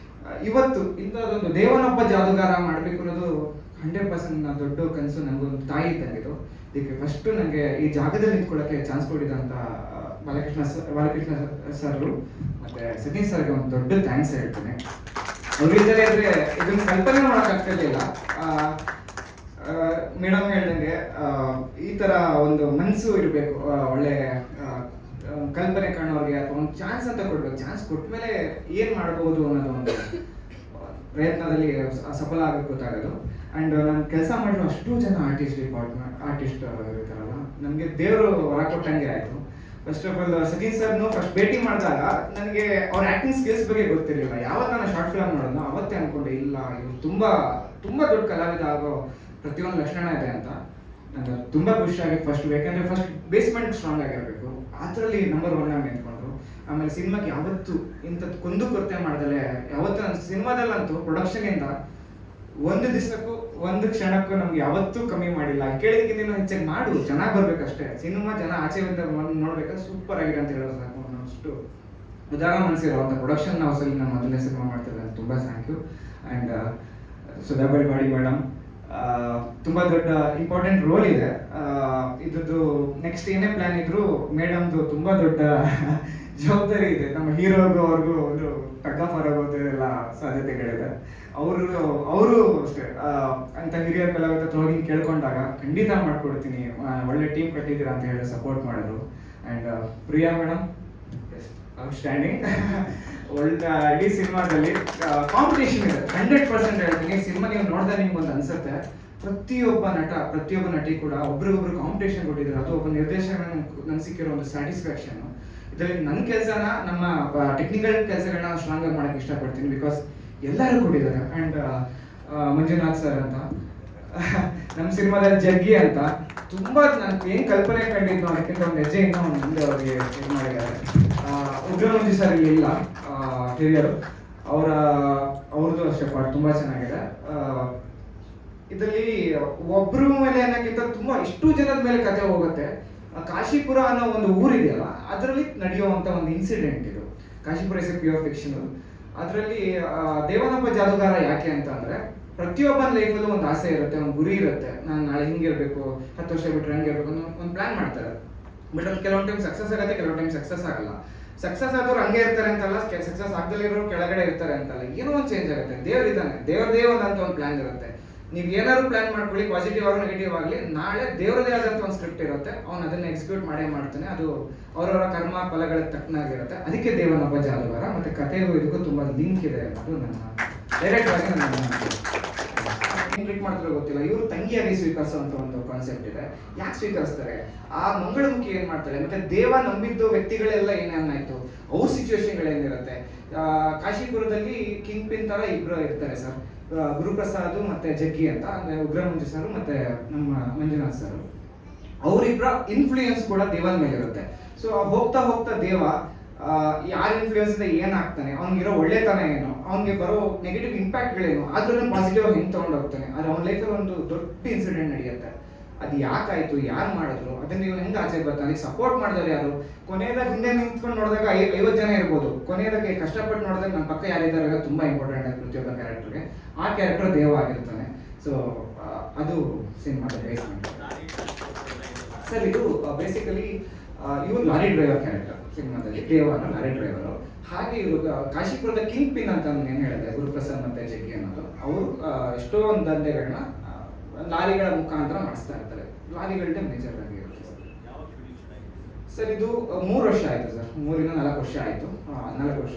Speaker 7: ಇವತ್ತು ಇಂಥದ್ದೊಂದು ದೇವನೊಬ್ಬ ಜಾದುಗಾರ ಮಾಡಬೇಕು ಅನ್ನೋದು 100% ದೊಡ್ಡ ಕನಸು. ನನಗೊಂದು ತಾಯಿ ಇದ್ದಂಗಿದು. ಇದಕ್ಕೆ ಫಸ್ಟು ನನಗೆ ಈ ಜಾಗದಲ್ಲಿ ನಿಂತ್ಕೊಳ್ಳೋಕ್ಕೆ ಚಾನ್ಸ್ ಕೊಟ್ಟಿದ್ದಂಥ ಬಾಲಕೃಷ್ಣ ಸರ್ರು ಮತ್ತು ಸತೀಶ್ ಸರ್ಗೆ ಒಂದು ದೊಡ್ಡ ಥ್ಯಾಂಕ್ಸ್ ಹೇಳ್ತೇನೆ. ಅವ್ರಿದ್ದರೆ ಅಂದರೆ ಇದನ್ನು ಕಲ್ಪನೆ ಮಾಡೋಕ್ಕಾಗ್ತಿರ್ಲಿಲ್ಲ. ಮೇಡಮ್ ಹೇಳ್ದಂಗೆ ಈ ಥರ ಒಂದು ಮನಸ್ಸು ಇರಬೇಕು, ಒಳ್ಳೆ ಕಲ್ಪನೆ ಕಾಣೋರಿಗೆ, ಅಥವಾ ಒಂದು ಚಾನ್ಸ್ ಅಂತ ಕೊಡ್ಬೇಕು. ಚಾನ್ಸ್ ಕೊಟ್ಟ ಮೇಲೆ ಏನು ಮಾಡ್ಬೋದು ಅನ್ನೋದು ಒಂದು ಪ್ರಯತ್ನದಲ್ಲಿ ಸಫಲ ಆಗೋಕ್ಕೆ ಗೊತ್ತಾಗೋದು. ಆ್ಯಂಡ್ ನಾನು ಕೆಲಸ ಮಾಡಿರೋ ಅಷ್ಟು ಜನ ಆರ್ಟಿಸ್ಟ್ ಇರ್ತಾರಲ್ಲ, ನನಗೆ ದೇವರು ಹೊರ ಕೊಟ್ಟಂಗೆ ಆಯಿತು. ಫಸ್ಟ್ ಆಫ್ ಆಲ್ ಸತೀಶ್ ಸರ್ನು ಫಸ್ಟ್ ಭೇಟಿ ಮಾಡಿದಾಗ ನನಗೆ ಅವ್ರ ಆ್ಯಕ್ಟಿಂಗ್ ಸ್ಕಿಲ್ಸ್ ಬಗ್ಗೆ ಗೊತ್ತಿರಲಿಲ್ಲ. ಯಾವತ್ತು ನಾನು ಶಾರ್ಟ್ ಫಿಲಮ್ ನೋಡೋದು ಅವತ್ತೇ ಅಂದ್ಕೊಂಡೆ, ಇಲ್ಲ ಇವರು ತುಂಬ ದೊಡ್ಡ ಕಲಾವಿದ ಆಗೋ ಪ್ರತಿಯೊಂದು ಲಕ್ಷಣ ಇದೆ ಅಂತ. ನನಗೆ ತುಂಬ ಖುಷಿಯಾಗಿ ಫಸ್ಟ್, ಯಾಕಂದರೆ ಫಸ್ಟ್ ಬೇಸ್ಮೆಂಟ್ ಸ್ಟ್ರಾಂಗ್ ಆಗಿರಬೇಕು, ಅದರಲ್ಲಿ ನಂಬರ್ 1 ಆಗಿ ನಿಂತ್ಕೊಂಡ್ರು. ಆಮೇಲೆ ಸಿನಿಮಾಗೆ ಯಾವತ್ತು ಇಂಥದ್ದು ಕೊಂದು ಕೊರತೆ ಮಾಡ್ದಲೆ, ಯಾವತ್ತೂ ನನ್ನ ಸಿನಿಮಾದಲ್ಲಂತೂ ಪ್ರೊಡಕ್ಷನಿಂದ ಒಂದು ದಿವಸಕ್ಕೂ ಒಂದು ಕ್ಷಣಕ್ಕೂ ನಮ್ಗೆ ಯಾವತ್ತೂ ಕಮ್ಮಿ ಮಾಡಿಲ್ಲ. ಕೇಳಿದಕ್ಕಿಂತ ಹೆಚ್ಚಾಗಿ ಮಾಡು, ಚೆನ್ನಾಗಿ ಬರ್ಬೇಕಷ್ಟೇ. ಸಿನಿಮಾ ಜನ ಆಚೆಯಿಂದ ನೋಡ್ಬೇಕಾದ್ರೆ ಸೂಪರ್ ಆಗಿದೆ ಅಂತ ಹೇಳೋದು ಸಾಕು. ಅಷ್ಟು ಉದಾರ ಮನಸ್ಸಿರುವಂಥ ಪ್ರೊಡಕ್ಷನ್ ಹೌಸಲ್ಲಿ ನಾನು ಮೊದಲನೇ ಸಿನಿಮಾ ಮಾಡ್ತಿದ್ದೆ. ತುಂಬ ಥ್ಯಾಂಕ್ ಯು. ಆ್ಯಂಡ್ ಸುಧಾಬಾಯಿ ಬಾಡಿ ಮೇಡಮ್ ತುಂಬ ದೊಡ್ಡ ಇಂಪಾರ್ಟೆಂಟ್ ರೋಲ್ ಇದೆ. ಇದ್ರದ್ದು ನೆಕ್ಸ್ಟ್ ಏನೇ ಪ್ಲ್ಯಾನ್ ಇದ್ರೂ ಮೇಡಮ್ದು ತುಂಬ ದೊಡ್ಡ ಜವಾಬ್ದಾರಿ ಇದೆ. ನಮ್ಮ ಹೀರೋಗೂ ಅವ್ರಿಗೂ ಒಂದು ಟಗ್ ಆಫ್ ಆಗೋದೆಲ್ಲ ಸಾಧ್ಯತೆಗಳಿದೆ. ಅವರು ಅಷ್ಟೇ ಅಂತ ಹಿರಿಯ ಕಲಾವಿದ ಹತ್ರ ಹೋಗಿ ಕೇಳ್ಕೊಂಡಾಗ ಖಂಡಿತ ಮಾಡ್ಕೊಡ್ತೀನಿ, ಒಳ್ಳೆ ಟೀಮ್ ಕಟ್ಟಿದ್ದೀರಾ ಅಂತ ಹೇಳಿ ಸಪೋರ್ಟ್ ಮಾಡಿದ್ರು. And Priya madam outstanding. ಒಳ್ಳೆ ಇಡೀ ಸಿನಿಮಾದಲ್ಲಿ ಕಾಂಪಿಟೇಷನ್ ಇದೆ 100% ಹೇಳ್ತೀನಿ. ಸಿನಿಮಾ ನೀವು ನೋಡಿದ್ರೆ ನಿಮ್ಗೊಂದು ಅನ್ಸುತ್ತೆ, ಪ್ರತಿಯೊಬ್ಬ ನಟಿ ಕೂಡ ಒಬ್ರಿಗೊಬ್ರು ಕಾಂಪಿಟೇಷನ್ ಕೊಟ್ಟಿದ್ದಾರೆ. ಅದು ಒಬ್ಬ ನಿರ್ದೇಶಕ ನಂಗೆ ಸಿಕ್ಕಿರೋ ಒಂದು ಸ್ಯಾಟಿಸ್ಫ್ಯಾಕ್ಷನ್. ಇದರಲ್ಲಿ ನನ್ನ ಕೆಲಸನ ನಮ್ಮ ಟೆಕ್ನಿಕಲ್ ಕೆಲಸಗಳನ್ನ ಸ್ಟ್ರಾಂಗ್ ಆಗಿ ಮಾಡೋಕ್ಕೆ ಇಷ್ಟಪಡ್ತೀನಿ. ಬಿಕಾಸ್ ಎಲ್ಲರೂ ಕೊಟ್ಟಿದ್ದಾರೆ. ಆ್ಯಂಡ್ ಮಂಜುನಾಥ್ ಸರ್ ಅಂತ, ನಮ್ಮ ಸಿನಿಮಾದಲ್ಲಿ ಜಗ್ಗಿ ಅಂತ, ತುಂಬ ನಾನು ಏನು ಕಲ್ಪನೆ ಕಂಡಿದ್ದು ಅದಕ್ಕಿಂತ ಒಂದು ಹೆಜ್ಜೆಯಿಂದ ಒಂದು ಮುಂದೆ ಅವ್ರಿಗೆ ಇದು ಮಾಡಿದ್ದಾರೆ. ಉಗ್ರಮಂಜು ಸರ್ ಇಲ್ಲಿ ಇಲ್ಲ, ಹಿರಿಯರು, ಅವ್ರದ್ದು ಅಷ್ಟೇ ಪಾಠ ತುಂಬ ಚೆನ್ನಾಗಿದೆ. ಇದರಲ್ಲಿ ಒಬ್ಬರ ಮೇಲೆ ಅನ್ನೋಕ್ಕಿಂತ ತುಂಬ ಇಷ್ಟು ಜನದ ಮೇಲೆ ಕತೆ ಹೋಗುತ್ತೆ. ಕಾಶಿಪುರ ಅನ್ನೋ ಒಂದು ಊರಿದೆಯಲ್ಲ, ಅದರಲ್ಲಿ ನಡೆಯುವಂಥ ಒಂದು ಇನ್ಸಿಡೆಂಟ್ ಇದು. Kashipura is A pure fiction. ಅದರಲ್ಲಿ ದೇವನೊಬ್ಬ ಜಾದೂಗಾರ ಯಾಕೆ ಅಂತ ಅಂದರೆ, ಪ್ರತಿಯೊಬ್ಬನ ಲೈಫಲ್ಲೂ ಒಂದು ಆಸೆ ಇರುತ್ತೆ, ಒಂದು ಗುರಿ ಇರುತ್ತೆ. ನಾನು ನಾಳೆ ಹಿಂಗಿರಬೇಕು, 10 ವರ್ಷ ಬಿಟ್ಟರೆ ಹಂಗಿರ್ಬೇಕು ಅನ್ನೋ ಒಂದು ಪ್ಲ್ಯಾನ್ ಮಾಡ್ತಾರೆ. ಬಟ್ ಅದು ಕೆಲವೊಂದು ಟೈಮ್ ಸಕ್ಸಸ್ ಆಗುತ್ತೆ, ಕೆಲವೊಂದು ಟೈಮ್ ಸಕ್ಸಸ್ ಆಗಲ್ಲ. ಸಕ್ಸಸ್ ಆದವ್ರು ಹಂಗೆ ಇರ್ತಾರೆ ಅಂತಲ್ಲ, ಸಕ್ಸಸ್ ಆಗದಲ್ಲಿರೋರು ಕೆಳಗಡೆ ಇರ್ತಾರೆ ಅಂತಲ್ಲ, ಏನೋ ಒಂದು ಚೇಂಜ್ ಆಗುತ್ತೆ. ದೇವ್ರಿದ್ದಾನೆ, ದೇವ್ರದೇ ಒಂದಂತ ಒಂದು ಪ್ಲ್ಯಾನ್ ಇರುತ್ತೆ. ನೀವು ಏನಾದ್ರು ಪ್ಲಾನ್ ಮಾಡ್ಕೊಳ್ಳಿ, ಪಾಸಿಟಿವ್ ಆಗಲಿ ನೆಗೆಟಿವ್ ಆಗಲಿ, ನಾಳೆ ದೇವರದೇ ಆದಂಥ ಒಂದು ಸ್ಕ್ರಿಪ್ಟ್ ಇರುತ್ತೆ, ಅವ್ನು ಅದನ್ನ ಎಕ್ಸಿಕ್ಯೂಟ್ ಮಾಡ್ತಾನೆ. ಅದು ಅವರವರ ಕರ್ಮ ಫಲಗಳಿಗೆ ತಕ್ಕನಾಗಿರುತ್ತೆ. ಅದಕ್ಕೆ ದೇವನೊಬ್ಬ ಜಾದೂಗಾರ. ಮತ್ತೆ ಕಥೆಗೂ ಇದಕ್ಕೂ ತುಂಬ ಲಿಂಕ್ ಇದೆ ಅನ್ನೋದು ನನ್ನ ಡೈರೆಕ್ಟ್ ಆಗಿ ಹೆಂಗ್ ಟ್ರೀಟ್ ಮಾಡ್ತಾರೋ ಗೊತ್ತಿಲ್ಲ. ಇವರು ತಂಗಿಯಾಗಿ ಸ್ವೀಕರಿಸುವಂತ ಒಂದು ಕಾನ್ಸೆಪ್ಟ್ ಇದೆ. ಯಾಕೆ ಸ್ವೀಕರಿಸ್ತಾರೆ, ಆ ಮಂಗಳಮುಖಿ ಏನ್ ಮಾಡ್ತಾರೆ, ಮತ್ತೆ ದೇವ ನಂಬಿದ್ದು ವ್ಯಕ್ತಿಗಳೆಲ್ಲ ಏನೇನಾಯ್ತು, ಅವ್ರ ಸಿಚುವೇಶನ್ಗಳೇನಿರುತ್ತೆ. ಕಾಶಿಪುರದಲ್ಲಿ ಕಿಂಗ್ ಪಿನ್ ತರ ಇಬ್ರು ಇರ್ತಾರೆ ಸರ್, ಗುರುಪ್ರಸಾದ್ ಮತ್ತೆ ಜಗ್ಗಿ ಅಂತ, ಅಂದ್ರೆ ಉಗ್ರಮಂಜು ಸರ್ ಮತ್ತೆ ನಮ್ಮ ಮಂಜುನಾಥ್ ಸರ್. ಅವರಿಬ್ಬರ ಇನ್ಫ್ಲೂಯೆನ್ಸ್ ಕೂಡ ದೇವನ ಮೇಲೆ ಇರುತ್ತೆ. ಸೊ ಹೋಗ್ತಾ ಹೋಗ್ತಾ ದೇವ ಯಾರ ಇನ್ಫ್ಲೂಯೆನ್ಸ್ ಇಂದ ಏನಾಗ್ತಾನೆ, ಅವ್ನಿಗಿರೋ ಒಳ್ಳೆತನ ಏನು, ಅವ್ನಿಗೆ ಬರೋ ನೆಗೆಟಿವ್ ಇಂಪ್ಯಾಕ್ಟ್ಗಳೇನು, ಅದ್ರನ್ನ ಪಾಸಿಟಿವ್ ಆಗಿ ಹೆಂಗೆ ತಗೊಂಡು ಹೋಗ್ತಾನೆ. ಆದ್ರೆ ಅವ್ನ ಲೈಫಲ್ಲಿ ಒಂದು ದೊಡ್ಡ ಇನ್ಸಿಡೆಂಟ್ ನಡೆಯುತ್ತೆ. ಅದು ಯಾಕಾಯ್ತು, ಯಾರು ಮಾಡಿದ್ರು, ಅದನ್ನ ನೀವು ಹೆಂಗೆ ಆಚೆ ಬರ್ತಾನೆ, ಅದಕ್ಕೆ ಸಪೋರ್ಟ್ ಮಾಡಿದ್ರೆ ಯಾರು, ಕೊನೆಯದಾಗ ಹಿಂದೆ ನಿಂತ್ಕೊಂಡು ನೋಡಿದಾಗ 50 ಜನ ಇರ್ಬೋದು, ಕೊನೆಯದಕ್ಕೆ ಕಷ್ಟಪಟ್ಟು ನೋಡಿದಾಗ ನಮ್ಮ ಪಕ್ಕ ಯಾರಿದ್ದಾರೆ ತುಂಬಾ ಇಂಪಾರ್ಟೆಂಟ್ ಆಗಿ ಪ್ರತಿಯೊಬ್ಬ ಕ್ಯಾರೆಕ್ಟರ್ಗೆ. ಆ ಕ್ಯಾರೆಕ್ಟರ್ ದೇವ ಆಗಿರ್ತಾನೆ. ಸೊ ಅದು ಸಿನಿಮಾದ ಬೇಸ್ಮೆಂಟ್ ಸರ್. ಇದು ಬೇಸಿಕಲಿ ಇವರು ಲಾರಿ ಡ್ರೈವರ್ ಕ್ಯಾರೆಕ್ಟರ್ ಸಿನಿಮಾದಲ್ಲಿ, ದೇವ ಅನ್ನೋ ಲಾರಿ ಡ್ರೈವರು. ಹಾಗೆ ಇವರು ಕಾಶಿಪುರದ ಕಿಂಗ್ ಪಿನ್ ಅಂತ ಏನು ಹೇಳಿದೆ, ಗುರುಪ್ರಸಾದ್ ಮತ್ತೆ ಜಗ್ಗಿ ಅನ್ನೋದು, ಅವರು ಎಷ್ಟೋ ಒಂದು ದಂಧೆಗಳನ್ನ ಲಾರಿಗಳ ಮುಖಾಂತರ ಮಾಡಿಸ್ತಾ ಇರ್ತಾರೆ. ಲಾರಿಗಳನ್ನೇ ಮೇಜರ್ ಆಗಿ ಇರುತ್ತೆ ಸರ್. ಇದು 3 ವರ್ಷ ಆಯಿತು ಸರ್, 3 ಇಂದ 4 ವರ್ಷ ಆಯಿತು. 4 ವರ್ಷ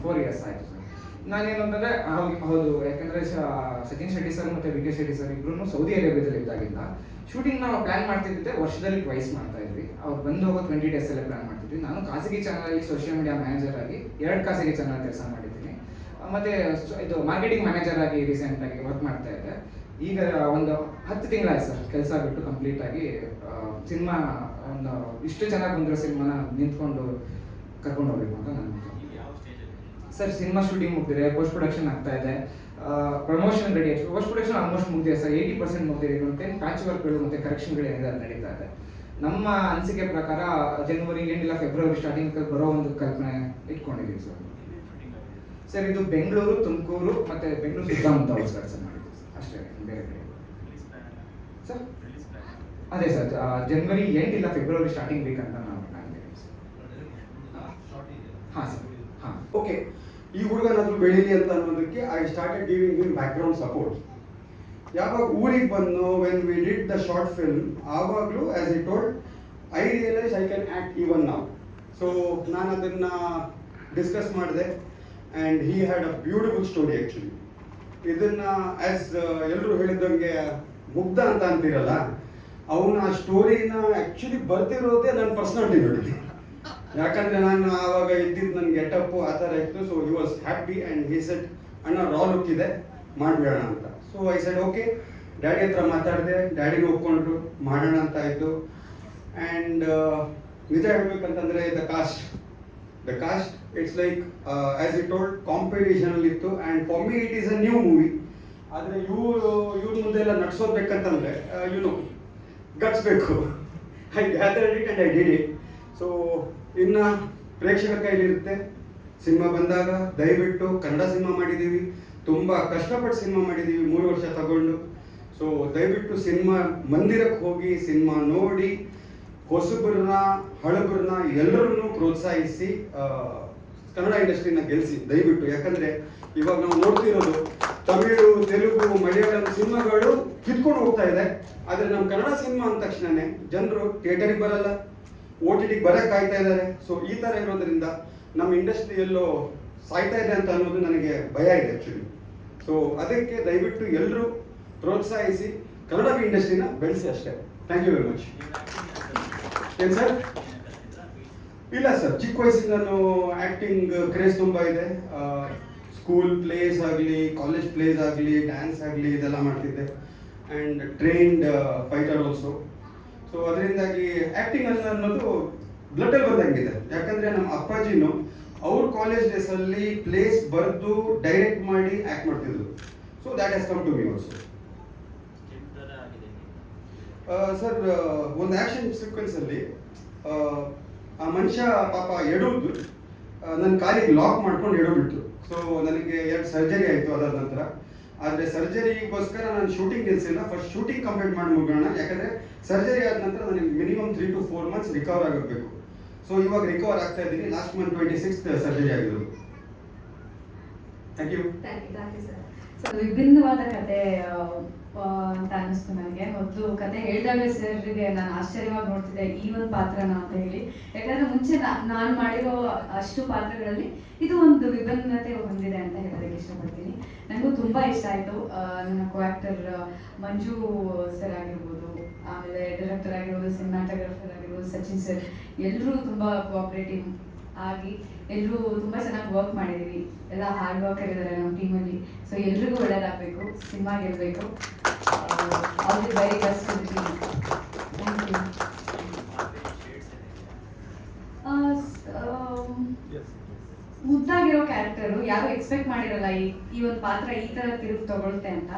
Speaker 7: 4 ಇಯರ್ಸ್ ಆಯಿತು ಸರ್. ನಾನೇನು ಅಂತಂದರೆ ಹೌದು, ಯಾಕಂದರೆ ಸಚಿನ್ ಶೆಟ್ಟಿ ಸರ್ ಮತ್ತು ವಿ ಕೆ ಶೆಟ್ಟಿ ಸರ್ ಇಬ್ಬರೂ ಸೌದಿ ಅರೇಬಿಯಾದಲ್ಲಿ ಇದ್ದಾಗಿಂದ ಶೂಟಿಂಗ್ ನಾವು ಪ್ಲಾನ್ ಮಾಡ್ತಿದ್ದೆ, ವರ್ಷದಲ್ಲಿ ಟ್ವೈಸ್ ಮಾಡ್ತಾ ಇದ್ವಿ. ಅವ್ರು ಬಂದು ಹೋಗೋ 20 ಡೇಸಲ್ಲೇ ಪ್ಲಾನ್ ಮಾಡ್ತಿದ್ವಿ. ನಾನು ಖಾಸಗಿ ಚಾನಲಲ್ಲಿ ಸೋಷಿಯಲ್ ಮೀಡಿಯಾ ಮ್ಯಾನೇಜರ್ ಆಗಿ 2 ಖಾಸಗಿ ಚಾನಲ್ ಕೆಲಸ ಮಾಡಿದ್ದೀನಿ. ಮತ್ತು ಇದು ಮಾರ್ಕೆಟಿಂಗ್ ಮ್ಯಾನೇಜರ್ ಆಗಿ ರೀಸೆಂಟಾಗಿ ವರ್ಕ್ ಮಾಡ್ತಾ ಇದ್ದೆ. ಈಗ ಒಂದು 10 ತಿಂಗಳಾಯ್ತು ಸರ್ ಕೆಲಸ ಬಿಟ್ಟು ಕಂಪ್ಲೀಟ್ ಆಗಿ. ಸಿನಿಮಾ ಒಂದು ಇಷ್ಟು ಚೆನ್ನಾಗಿ ಬಂದಿರೋ ಸಿನಿಮಾನ ನಿಂತ್ಕೊಂಡು ಕರ್ಕೊಂಡು ಹೋಗ್ಬೇಕು ಅಂತ ನನ್ನ ಸರ್. ಸಿನಿಮಾ ಶೂಟಿಂಗ್ ಮುಗ್ದಿದೆ, ಪೋಸ್ಟ್ ಪ್ರೊಡಕ್ಷನ್ ಆಗ್ತಾ ಇದೆ, ಪ್ರಮೋಷನ್ ರೆಡಿ ಆಯ್ತು. ಪೋಸ್ಟ್ ಪ್ರೊಡಕ್ಷನ್ ಆಲ್ಮೋಸ್ಟ್ ಮುಗ್ದಿದೆ ಸರ್, 80% ಮುಗ್ದಿದೆ. ಮತ್ತೆ ಪ್ಯಾಚ್ ವರ್ಕ್ಗಳು ಮತ್ತು ಕರೆಕ್ಷನ್ಗಳು ಏನಿದೆ ಅದು ನಡೀತಾ ಇದೆ. ನಮ್ಮ ಅನಿಸಿಕೆ ಪ್ರಕಾರ ಜನವರಿ ಏನಿಲ್ಲ ಫೆಬ್ರವರಿ ಸ್ಟಾರ್ಟಿಂಗ್ ಬರೋ ಒಂದು ಕಲ್ಪನೆ ಇಟ್ಕೊಂಡಿದ್ದೀವಿ ಸರ್. ಸರ್ ಇದು ಬೆಂಗಳೂರು, ತುಮಕೂರು ಮತ್ತೆ ಬೆಂಗಳೂರು ಸುತ್ತಮುತ್ತ ಔಟ್ಸ್ಕರ್ಟ್ಸ್ ಮಾಡಿದ್ದೀವಿ ಅಷ್ಟೇ, ಬೇರೆ ಕಡೆ ಸರ್. ಅದೇ ಸರ್, ಜನವರಿ ಎಂಡ್ ಇಲ್ಲ ಫೆಬ್ರವರಿ ಸ್ಟಾರ್ಟಿಂಗ್ ವೀಕ್ ಅಂತ ನಾವು ಪ್ಲಾನ್ ಮಾಡಿದ್ದೀವಿ ಸರ್. ಹಾಂ ಸರ್, ಹಾಂ.
Speaker 8: ಓಕೆ, ಈ ಹುಡುಗನಾದ್ರೂ ಬೆಳೀಲಿ ಅಂತ ಅನ್ನೋದಕ್ಕೆ I started giving him background support. ಯಾವಾಗ ಊರಿಗೆ ಬಂದು when we did the short film, ಆವಾಗಲೂ as he told I realise I can act even now. So ನಾನು ಅದನ್ನು ಡಿಸ್ಕಸ್ ಮಾಡಿದೆ and he had a beautiful story actually. ಇದನ್ನು as ಎಲ್ಲರೂ ಹೇಳಿದಂಗೆ ಮುಗ್ಧ ಅಂತ ಅಂತೀರಲ್ಲ, ಅವನ ಆ ಸ್ಟೋರಿನ ಆ್ಯಕ್ಚುಲಿ ಬರ್ತಿರೋದೇ ನನ್ನ ಪರ್ಸ್ನಾಲಿಟಿ ನೋಡಿ. ಯಾಕಂದರೆ ನಾನು ಆವಾಗ ಇದ್ದಿದ್ದು ನನ್ನ ಗೆಟಪ್ಪು ಆ ಥರ ಇತ್ತು. So he was happy and he said ಅಣ್ಣ ರಾ ಲುಕ್ ಇದೆ ಮಾಡಬೇಡ ಅಂತ. So I said okay. Daddy ಹತ್ರ ಮಾತಾಡಿದೆ, ಡ್ಯಾಡಿಗೆ ಒಪ್ಕೊಂಡ್ರು, ಮಾಡೋಣ ಅಂತ ಆಯಿತು. ಆ್ಯಂಡ್ ನಿಜ ಹೇಳ್ಬೇಕಂತಂದರೆ the cast it's like as it told ಕಾಂಪಿಟೇಷನಲ್ಲಿತ್ತು. And for me it is a new movie. ಆದರೆ ಇವ್ರ ಮುಂದೆ ಎಲ್ಲ ನಡ್ಸೋದ್ಬೇಕಂತಂದರೆ ಗಟ್ಸ್ಬೇಕು. I gathered it and I did it. So ಇನ್ನು ಪ್ರೇಕ್ಷಕರ ಕೈಲಿರುತ್ತೆ. ಸಿನಿಮಾ ಬಂದಾಗ ದಯವಿಟ್ಟು ಕನ್ನಡ ಸಿನಿಮಾ ಮಾಡಿದ್ದೀವಿ, ತುಂಬ ಕಷ್ಟಪಟ್ಟು ಸಿನಿಮಾ ಮಾಡಿದ್ದೀವಿ, 3 ವರ್ಷ ತಗೊಂಡು. ಸೊ ದಯವಿಟ್ಟು ಸಿನಿಮಾ ಮಂದಿರಕ್ಕೆ ಹೋಗಿ ಸಿನಿಮಾ ನೋಡಿ ಹೊಸಬ್ರನ್ನ ಹಳಬ್ರನ್ನ ಎಲ್ಲರನ್ನೂ ಪ್ರೋತ್ಸಾಹಿಸಿ ಕನ್ನಡ ಇಂಡಸ್ಟ್ರಿನ ಗೆಲ್ಲಿಸಿ ದಯವಿಟ್ಟು. ಯಾಕಂದರೆ ಇವಾಗ ನಾವು ನೋಡ್ತಿರೋದು ತಮಿಳು, ತೆಲುಗು, ಮಲಯಾಳಂ ಸಿನಿಮಾಗಳು ಕಿತ್ಕೊಂಡು ಹೋಗ್ತಾ ಇದೆ. ಆದರೆ ನಮ್ಮ ಕನ್ನಡ ಸಿನಿಮಾ ಅಂದ ತಕ್ಷಣವೇ ಜನರು ಥಿಯೇಟರಿಗೆ ಬರಲ್ಲ, OTTಗೆ ಬರಕ್ಕೆ ಕಾಯ್ತಾ ಇದ್ದಾರೆ. ಸೊ ಈ ಥರ ಇರೋದ್ರಿಂದ ನಮ್ಮ ಇಂಡಸ್ಟ್ರಿ ಎಲ್ಲೋ ಸಾಯ್ತಾ ಇದೆ ಅಂತ ಅನ್ನೋದು ನನಗೆ ಭಯ ಇದೆ ಆ್ಯಕ್ಚುಲಿ. ಸೊ ಅದಕ್ಕೆ ದಯವಿಟ್ಟು ಎಲ್ಲರೂ ಪ್ರೋತ್ಸಾಹಿಸಿ ಕನ್ನಡ ಇಂಡಸ್ಟ್ರಿನ ಬೆಳೆಸಿ ಅಷ್ಟೇ. Thank you very much. ಏನು ಸರ್? ಇಲ್ಲ ಸರ್, ಚಿಕ್ಕ ವಯಸ್ಸಿಂದನೂ ಆ್ಯಕ್ಟಿಂಗ್ ಕ್ರೇಜ್ ತುಂಬ ಇದೆ. ಸ್ಕೂಲ್ ಪ್ಲೇಸ್ ಆಗಲಿ, ಕಾಲೇಜ್ ಪ್ಲೇಸ್ ಆಗಲಿ, ಡ್ಯಾನ್ಸ್ ಆಗಲಿ ಇದೆಲ್ಲ ಮಾಡ್ತಿದ್ದೆ. And trained fighter also. So ಅದರಿಂದಾಗಿ ಆ್ಯಕ್ಟಿಂಗ್ ಅನ್ನೋದು ಬ್ಲಡ್ಡಲ್ಲಿ ಬಂದಂಗಿದೆ. ಯಾಕಂದರೆ ನಮ್ಮ ಅಪ್ಪಾಜಿನೂ ಅವ್ರ ಕಾಲೇಜ್ ಡೇಸಲ್ಲಿ ಪ್ಲೇಸ್ ಬರೆದು ಡೈರೆಕ್ಟ್ ಮಾಡಿ ಆ್ಯಕ್ಟ್ ಮಾಡ್ತಿದ್ರು. So that has come to me also. Sir, ಒಂದು ಆ್ಯಕ್ಷನ್ ಸೀಕ್ವೆನ್ಸಲ್ಲಿ ಆ ಮನುಷ್ಯ ಪಾಪ ಎಡೋದು ನನ್ನ ಕಾಲಿಗೆ ಲಾಕ್ ಮಾಡ್ಕೊಂಡು ಎಡೋಬಿಟ್ಟು. ಸೊ ನನಗೆ 2 ಸರ್ಜರಿ ಆಯಿತು ಅದಾದ ನಂತರ. ಆದರೆ ಸರ್ಜರಿಗೋಸ್ಕರ ನಾನು ಶೂಟಿಂಗ್ ನಿಲ್ಲಿಸಿಲ್ಲ. ಫಸ್ಟ್ ಶೂಟಿಂಗ್ ಕಂಪ್ಲೀಟ್ ಮಾಡಿ ಮುಗೋಣ, ಯಾಕಂದರೆ ಸರ್ಜರಿ ಆದ ನಂತರ ನನಗೆ ಮಿನಿಮಮ್ 3 to 4 months ರಿಕವರ್ ಆಗಬೇಕು. ಸೊ ಇವಾಗ ರಿಕವರ್ ಆಗ್ತಾ ಇದ್ದೀನಿ. ಲಾಸ್ಟ್ ಮಂತ್ 26th ಸರ್ಜರಿ ಆಗಿರೋದು. Thank you.
Speaker 3: Thank you sir.
Speaker 9: So ವಿಭಿನ್ನವಾದ ಕತೆ ಅಂತ ಅನ್ನಿಸ್ತು ನನಗೆ. ಮೊದಲು ಕತೆ ಹೇಳಿದಾಗಲೇ ಸರ್ಗೆ ನಾನು ಆಶ್ಚರ್ಯವಾಗಿ ನೋಡ್ತಿದ್ದೆ ಈ ಒಂದು ಪಾತ್ರನ ಅಂತ ಹೇಳಿ. ಯಾಕಂದ್ರೆ ಮುಂಚೆ ನಾನು ಮಾಡಿರೋ ಅಷ್ಟು ಪಾತ್ರಗಳಲ್ಲಿ ಇದು ಒಂದು ವಿಭಿನ್ನತೆ ಹೊಂದಿದೆ ಅಂತ ಹೇಳೋದಕ್ಕೆ ಇಷ್ಟಪಡ್ತೀನಿ. ನನಗೂ ತುಂಬ ಇಷ್ಟ ಆಯಿತು. ನನ್ನ ಕೋ ಆ್ಯಕ್ಟರ್ ಮಂಜು ಸರ್ ಆಗಿರ್ಬೋದು, ಆಮೇಲೆ ಡೈರೆಕ್ಟರ್ ಆಗಿರ್ಬೋದು, ಸಿನಿಮಾಟೋಗ್ರಫರ್ ಆಗಿರ್ಬೋದು ಸಚಿನ್ ಸರ್, ಎಲ್ಲರೂ ತುಂಬ ಕೋಆಪ್ರೇಟಿವ್ ಆಗಿ ಎಲ್ಲರೂ ತುಂಬ ಚೆನ್ನಾಗಿ ವರ್ಕ್ ಮಾಡಿದ್ದೀವಿ. ಎಲ್ಲ ಹಾರ್ಡ್ ವರ್ಕರ್ ಇದ್ದಾರೆ ನಮ್ಮ ಟೀಮಲ್ಲಿ. ಸೊ ಎಲ್ರಿಗೂ ಒಳ್ಳೇದಾಗಬೇಕು, ಸಿನಿಮಾ ಗೆಲ್ಲಬೇಕು. All the very best to the team. Thank you. ಮುದ್ದಾಗಿರೋ ಕ್ಯಾರೆಕ್ಟರು ಯಾರು ಎಕ್ಸ್ಪೆಕ್ಟ್ ಮಾಡಿರಲ್ಲ ಈ ಒಂದು ಪಾತ್ರ ಈ ಥರ ತಿರುಗಿ ತಗೊಳುತ್ತೆ ಅಂತ.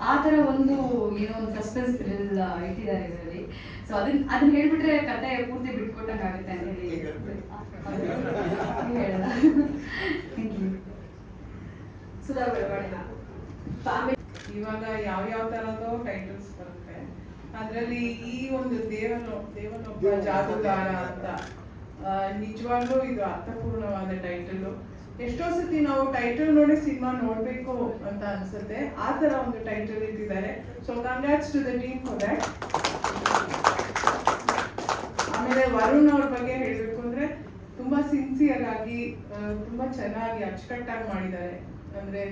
Speaker 9: ಆ ಥರ ಒಂದು ಏನೋ ಒಂದು ಸಸ್ಪೆನ್ಸ್ ಥ್ರಿಲ್ ಇಟ್ಟಿದ್ದಾರೆ ಇದರಲ್ಲಿ. ಸೊ ಅದನ್ನ ಹೇಳ್ಬಿಟ್ರೆ ಕತೆ ಪೂರ್ತಿ ಬಿಟ್ಕೊಟ್ಟಂಗೆ ಆಗುತ್ತೆ ಅಂತ ಹೇಳಿ ಹೇಳಲ್ಲ. Thank you.
Speaker 3: ಸುಧಾ
Speaker 10: ಇವಾಗ ಯಾವ ತರದೋ ಟೈಟಲ್ಸ್ ಬರುತ್ತೆ. ಅದರಲ್ಲಿ ಈ ಒಂದು ದೇವನೊಬ್ಬ ಜಾದೂಗಾರ ಅಂತ ನಿಜವಾಗ್ಲೂ ಇದು ಅರ್ಥಪೂರ್ಣವಾದ ಟೈಟಲ್. ಎಷ್ಟೋ ಸತಿ ನಾವು ಟೈಟಲ್ ನೋಡಿ ಸಿನಿಮಾ ನೋಡ್ಬೇಕು ಅಂತ ಅನ್ಸುತ್ತೆ. ಆ ತರ ಒಂದು ಟೈಟಲ್ ಇಟ್ಟಿದ್ದಾರೆ. So congrats to the team for that. ಆಮೇಲೆ ವರುಣ್ ಅವ್ರ ಬಗ್ಗೆ ಹೇಳಬೇಕು ಅಂದ್ರೆ ತುಂಬಾ ಸಿನ್ಸಿಯರ್ ಆಗಿ ತುಂಬಾ ಚೆನ್ನಾಗಿ ಅಚ್ಚುಕಟ್ಟಾಗಿ ಮಾಡಿದ್ದಾರೆ. ಅಂದ್ರೆ